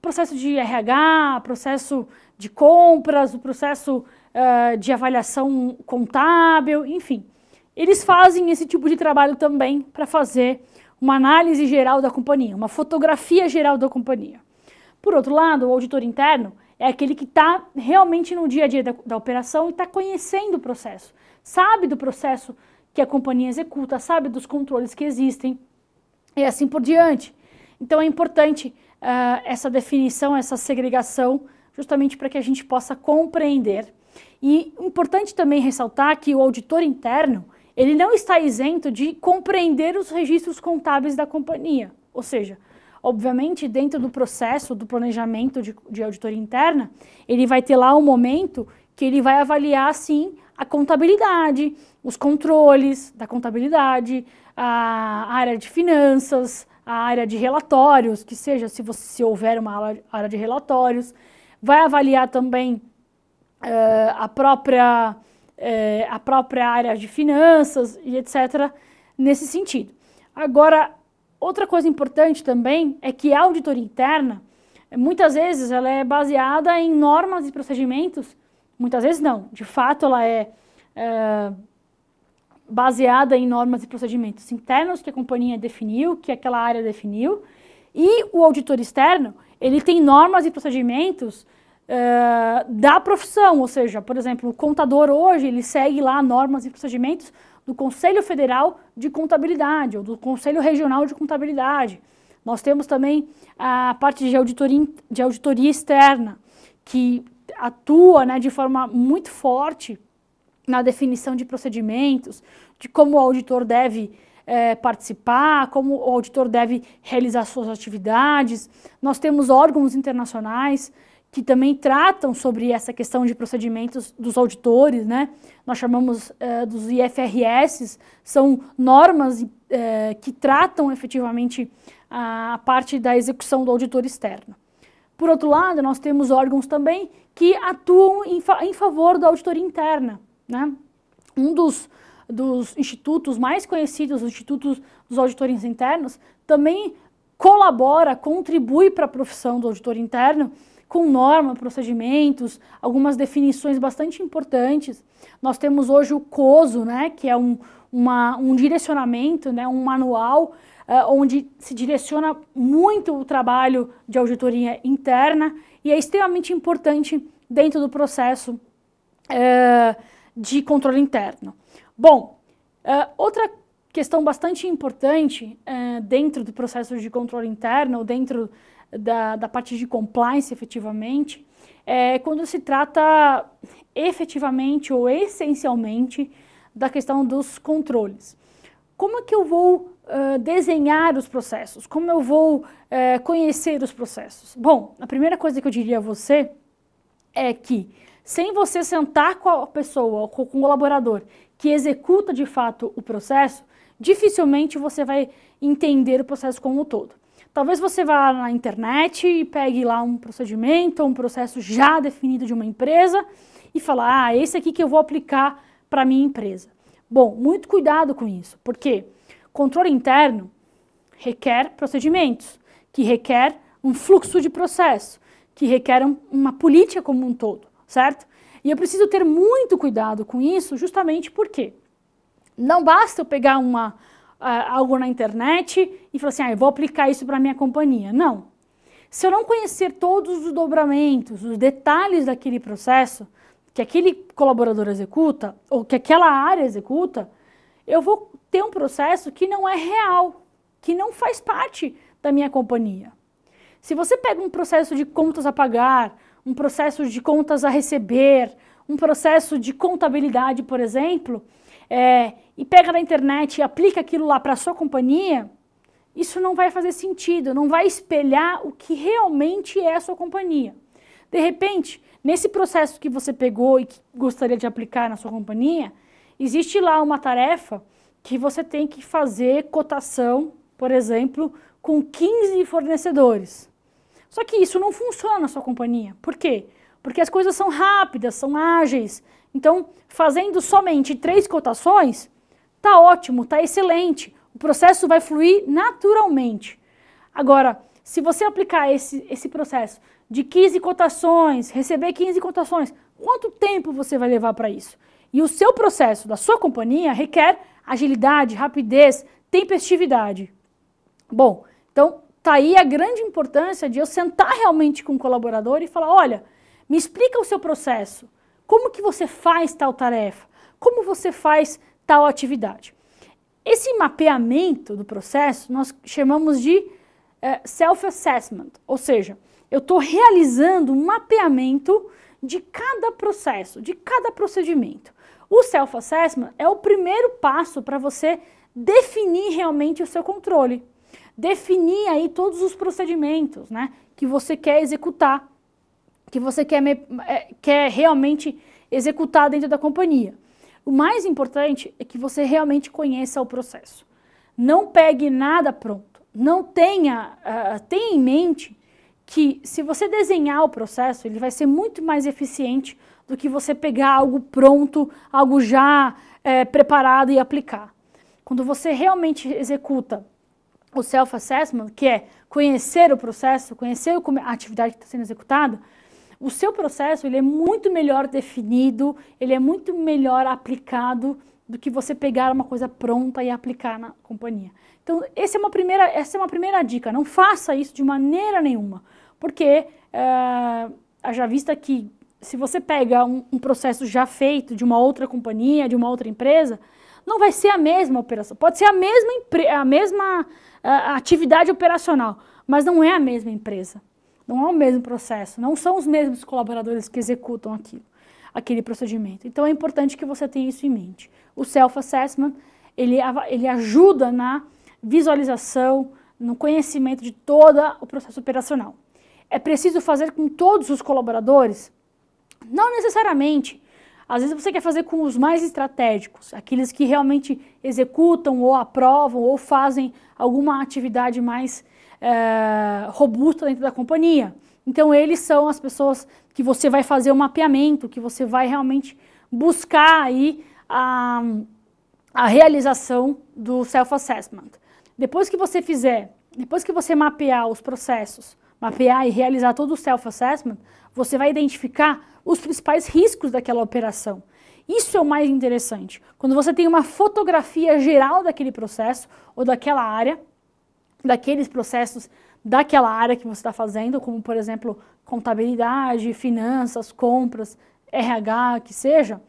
Processo de RH, processo de compras, o processo de avaliação contábil, enfim. Eles fazem esse tipo de trabalho também para fazer uma análise geral da companhia, uma fotografia geral da companhia. Por outro lado, o auditor interno é aquele que está realmente no dia a dia da operação e está conhecendo o processo, sabe do processo que a companhia executa, sabe dos controles que existem e assim por diante. Então é importante essa definição, essa segregação, justamente para que a gente possa compreender. E importante também ressaltar que o auditor interno, ele não está isento de compreender os registros contábeis da companhia. Ou seja, obviamente, dentro do processo do planejamento de auditoria interna, ele vai ter lá um momento que ele vai avaliar, sim, a contabilidade, os controles da contabilidade, a área de finanças, a área de relatórios, que seja se houver uma área de relatórios, vai avaliar também a própria área de finanças e etc. nesse sentido. Agora, outra coisa importante também é que a auditoria interna, muitas vezes ela é baseada em normas e procedimentos, muitas vezes não, de fato ela é baseada em normas e procedimentos internos que a companhia definiu, que aquela área definiu, e o auditor externo, ele tem normas e procedimentos da profissão, ou seja, por exemplo, o contador hoje, ele segue lá normas e procedimentos do Conselho Federal de Contabilidade ou do Conselho Regional de Contabilidade. Nós temos também a parte de auditoria externa, que atua, né, de forma muito forte na definição de procedimentos, de como o auditor deve participar, como o auditor deve realizar suas atividades. Nós temos órgãos internacionais que também tratam sobre essa questão de procedimentos dos auditores, né? Nós chamamos dos IFRS, são normas que tratam efetivamente a parte da execução do auditor externo. Por outro lado, nós temos órgãos também que atuam em favor da auditoria interna, né? Um dos institutos mais conhecidos, os institutos dos auditores internos, também colabora, contribui para a profissão do auditor interno, com normas, procedimentos, algumas definições bastante importantes. Nós temos hoje o COSO, né, que é um direcionamento, né, um manual, onde se direciona muito o trabalho de auditoria interna e é extremamente importante dentro do processo de controle interno. Bom, outra questão bastante importante dentro do processo de controle interno, ou dentro da parte de compliance efetivamente, é quando se trata efetivamente ou essencialmente da questão dos controles. Como é que eu vou desenhar os processos? Como eu vou conhecer os processos? Bom, a primeira coisa que eu diria a você é que, sem você sentar com a pessoa, com o colaborador que executa de fato o processo, dificilmente você vai entender o processo como um todo. Talvez você vá na internet e pegue lá um procedimento, um processo já definido de uma empresa e fala, esse aqui que eu vou aplicar para a minha empresa. Bom, muito cuidado com isso, porque controle interno requer procedimentos, que requer um fluxo de processo, que requer uma política como um todo, certo? E eu preciso ter muito cuidado com isso, justamente porque não basta eu pegar algo na internet e falar assim, eu vou aplicar isso para a minha companhia. Não. Se eu não conhecer todos os dobramentos, os detalhes daquele processo que aquele colaborador executa, ou que aquela área executa, eu vou ter um processo que não é real, que não faz parte da minha companhia. Se você pega um processo de contas a pagar, um processo de contas a receber, um processo de contabilidade, por exemplo, e pega na internet e aplica aquilo lá para a sua companhia, isso não vai fazer sentido, não vai espelhar o que realmente é a sua companhia. De repente, nesse processo que você pegou e que gostaria de aplicar na sua companhia, existe lá uma tarefa que você tem que fazer cotação, por exemplo, com 15 fornecedores. Só que isso não funciona na sua companhia. Por quê? Porque as coisas são rápidas, são ágeis. Então, fazendo somente 3 cotações, tá ótimo, tá excelente. O processo vai fluir naturalmente. Agora, se você aplicar esse processo de 15 cotações, receber 15 cotações, quanto tempo você vai levar para isso? E o seu processo da sua companhia requer agilidade, rapidez, tempestividade. Bom, então tá aí a grande importância de eu sentar realmente com o colaborador e falar, olha, me explica o seu processo, como que você faz tal tarefa, como você faz tal atividade. Esse mapeamento do processo nós chamamos de self-assessment, ou seja, eu estou realizando um mapeamento de cada processo, de cada procedimento. O self-assessment é o primeiro passo para você definir realmente o seu controle. Definir aí todos os procedimentos, né, que você quer executar, que você quer realmente executar dentro da companhia. O mais importante é que você realmente conheça o processo. Não pegue nada pronto. Não tenha em mente que se você desenhar o processo, ele vai ser muito mais eficiente do que você pegar algo pronto, algo já preparado e aplicar. Quando você realmente executa o self-assessment, que é conhecer o processo, conhecer a atividade que está sendo executada, o seu processo ele é muito melhor definido, ele é muito melhor aplicado do que você pegar uma coisa pronta e aplicar na companhia. Então, essa é uma primeira dica, não faça isso de maneira nenhuma, porque haja vista que se você pega um processo já feito de uma outra companhia, de uma outra empresa, não vai ser a mesma operação. Pode ser a mesma atividade operacional, mas não é a mesma empresa. Não é o mesmo processo, não são os mesmos colaboradores que executam aquele procedimento. Então é importante que você tenha isso em mente. O self-assessment, ele ajuda na visualização, no conhecimento de todo o processo operacional. É preciso fazer com todos os colaboradores? Não necessariamente. Às vezes você quer fazer com os mais estratégicos, aqueles que realmente executam ou aprovam ou fazem alguma atividade mais robusta dentro da companhia. Então eles são as pessoas que você vai fazer o mapeamento, que você vai realmente buscar aí a realização do self-assessment. Depois que você mapear os processos, mapear e realizar todo o self-assessment, você vai identificar os principais riscos daquela operação. Isso é o mais interessante. Quando você tem uma fotografia geral daquele processo ou daquela área, daqueles processos daquela área que você está fazendo, como por exemplo, contabilidade, finanças, compras, RH, que seja,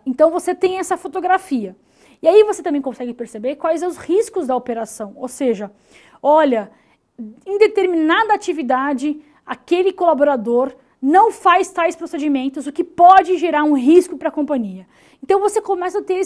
então você tem essa fotografia. E aí você também consegue perceber quais são os riscos da operação, ou seja, olha, em determinada atividade, aquele colaborador não faz tais procedimentos, o que pode gerar um risco para a companhia. Então você começa a ter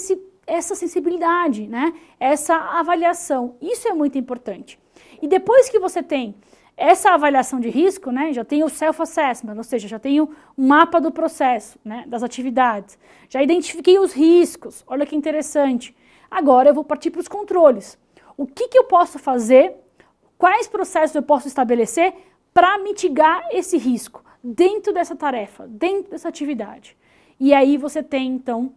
essa sensibilidade, né? Essa avaliação. Isso é muito importante. E depois que você tem essa avaliação de risco, né, já tem o self-assessment, ou seja, já tenho um mapa do processo, né, das atividades, já identifiquei os riscos, olha que interessante. Agora eu vou partir para os controles. O que eu posso fazer, quais processos eu posso estabelecer para mitigar esse risco dentro dessa tarefa, dentro dessa atividade. E aí você tem, então,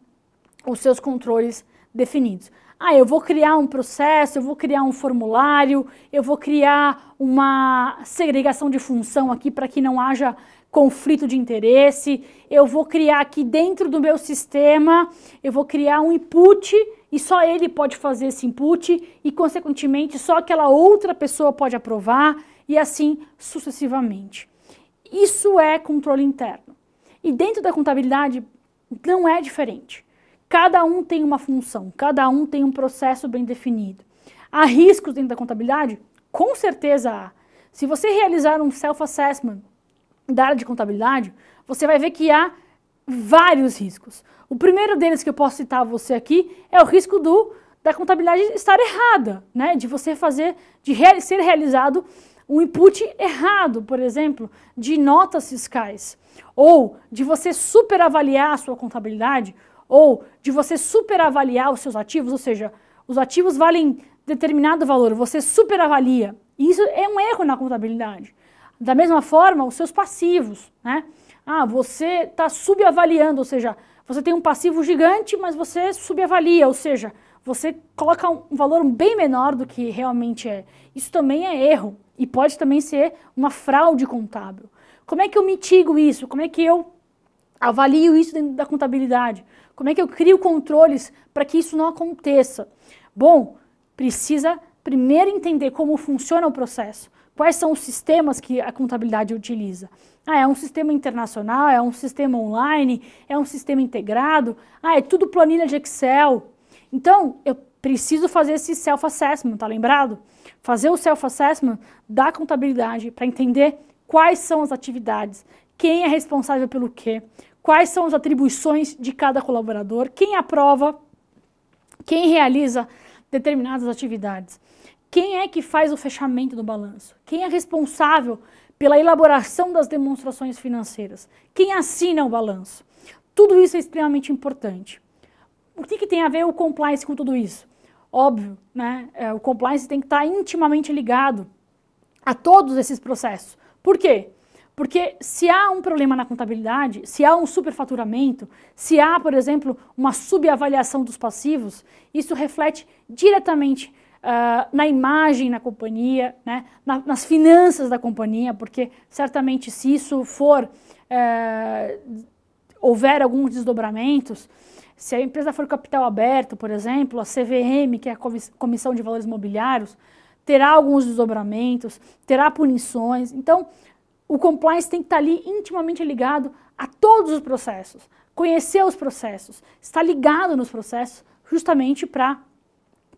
os seus controles definidos. Eu vou criar um processo, eu vou criar um formulário, eu vou criar uma segregação de função aqui para que não haja conflito de interesse, eu vou criar aqui dentro do meu sistema, eu vou criar um input e só ele pode fazer esse input e, consequentemente, só aquela outra pessoa pode aprovar e assim sucessivamente. Isso é controle interno. E dentro da contabilidade não é diferente. Cada um tem uma função, cada um tem um processo bem definido. Há riscos dentro da contabilidade? Com certeza há. Se você realizar um self-assessment da área de contabilidade, você vai ver que há vários riscos. O primeiro deles que eu posso citar a você aqui é o risco da contabilidade estar errada, né? De você ser realizado um input errado, por exemplo, de notas fiscais, ou de você superavaliar a sua contabilidade, ou de você superavaliar os seus ativos, ou seja, os ativos valem determinado valor, você superavalia. E isso é um erro na contabilidade. Da mesma forma, os seus passivos, né? Ah, você está subavaliando, ou seja, você tem um passivo gigante, mas você subavalia, ou seja, você coloca um valor bem menor do que realmente é. Isso também é erro e pode também ser uma fraude contábil. Como é que eu mitigo isso? Como é que eu avalio isso dentro da contabilidade? Como é que eu crio controles para que isso não aconteça? Bom, precisa primeiro entender como funciona o processo. Quais são os sistemas que a contabilidade utiliza? Ah, é um sistema internacional, é um sistema online, é um sistema integrado, é tudo planilha de Excel. Então, eu preciso fazer esse self-assessment, tá lembrado? Fazer o self-assessment da contabilidade para entender quais são as atividades, quem é responsável pelo quê, quais são as atribuições de cada colaborador, quem aprova, quem realiza determinadas atividades, quem é que faz o fechamento do balanço, quem é responsável pela elaboração das demonstrações financeiras, quem assina o balanço. Tudo isso é extremamente importante. O que tem a ver o compliance com tudo isso? Óbvio, né? O compliance tem que estar intimamente ligado a todos esses processos. Por quê? Porque se há um problema na contabilidade, se há um superfaturamento, se há, por exemplo, uma subavaliação dos passivos, isso reflete diretamente na imagem na companhia, né, nas finanças da companhia, porque certamente se isso for, houver alguns desdobramentos, se a empresa for capital aberto, por exemplo, a CVM, que é a Comissão de Valores Mobiliários, terá alguns desdobramentos, terá punições. Então, o compliance tem que estar ali intimamente ligado a todos os processos, conhecer os processos, estar ligado nos processos justamente para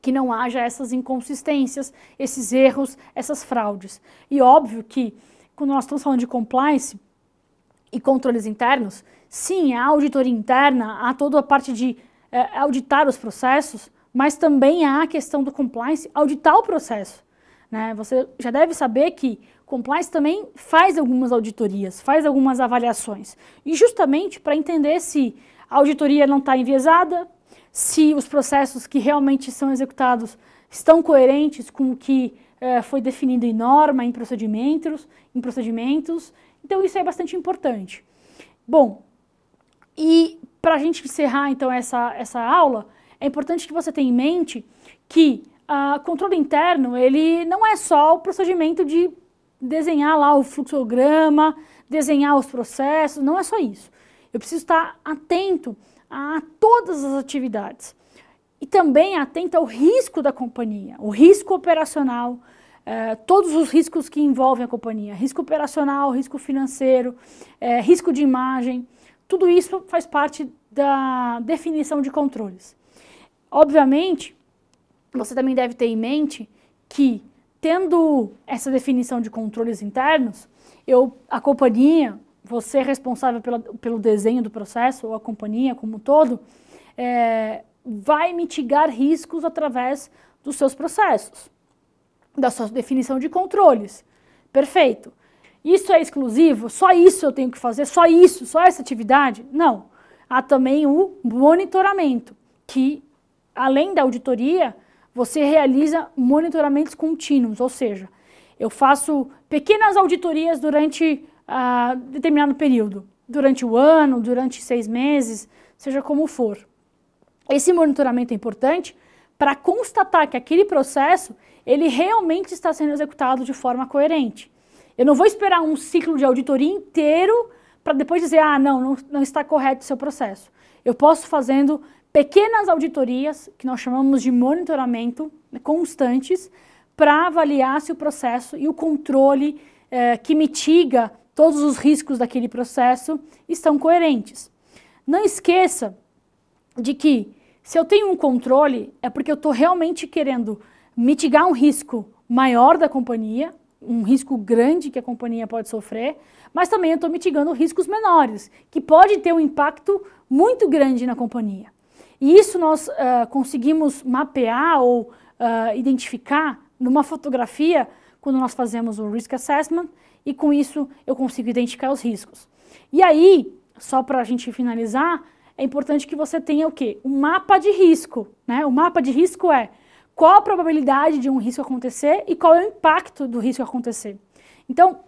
que não haja essas inconsistências, esses erros, essas fraudes. E óbvio que, quando nós estamos falando de compliance e controles internos, sim, há auditoria interna, há toda a parte de auditar os processos, mas também há a questão do compliance, auditar o processo. Né? Você já deve saber que compliance também faz algumas auditorias, faz algumas avaliações. E justamente para entender se a auditoria não está enviesada, se os processos que realmente são executados estão coerentes com o que foi definido em norma, em procedimentos. Então isso é bastante importante. Bom, e para a gente encerrar então essa aula, é importante que você tenha em mente que o controle interno, ele não é só o procedimento de desenhar lá o fluxograma, desenhar os processos, não é só isso. Eu preciso estar atento a todas as atividades e também atento ao risco da companhia, o risco operacional, todos os riscos que envolvem a companhia, risco operacional, risco financeiro, risco de imagem, tudo isso faz parte da definição de controles. Obviamente, você também deve ter em mente que, tendo essa definição de controles internos, a companhia, você é responsável pelo desenho do processo, ou a companhia como um todo, vai mitigar riscos através dos seus processos, da sua definição de controles. Perfeito. Isso é exclusivo? Só isso eu tenho que fazer? Só isso? Só essa atividade? Não. Há também o monitoramento, que, além da auditoria, você realiza monitoramentos contínuos, ou seja, eu faço pequenas auditorias durante determinado período, durante o ano, durante 6 meses, seja como for. Esse monitoramento é importante para constatar que aquele processo, ele realmente está sendo executado de forma coerente. Eu não vou esperar um ciclo de auditoria inteiro para depois dizer, não está correto o seu processo. Eu posso fazendo pequenas auditorias, que nós chamamos de monitoramento, constantes, para avaliar se o processo e o controle que mitiga todos os riscos daquele processo estão coerentes. Não esqueça de que, se eu tenho um controle, é porque eu estou realmente querendo mitigar um risco maior da companhia, um risco grande que a companhia pode sofrer, mas também eu estou mitigando riscos menores, que pode ter um impacto muito grande na companhia. E isso nós conseguimos mapear ou identificar numa fotografia quando nós fazemos o Risk Assessment, e com isso eu consigo identificar os riscos. E aí, só para a gente finalizar, é importante que você tenha o quê? Um mapa de risco, né? O mapa de risco é qual a probabilidade de um risco acontecer e qual é o impacto do risco acontecer. Então,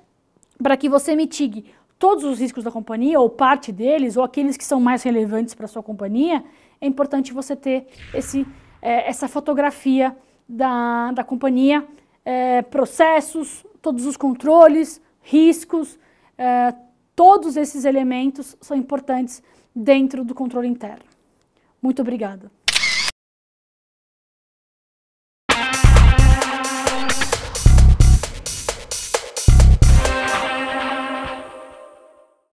para que você mitigue todos os riscos da companhia, ou parte deles, ou aqueles que são mais relevantes para a sua companhia, é importante você ter essa fotografia da companhia, processos, todos os controles, riscos, todos esses elementos são importantes dentro do controle interno. Muito obrigada.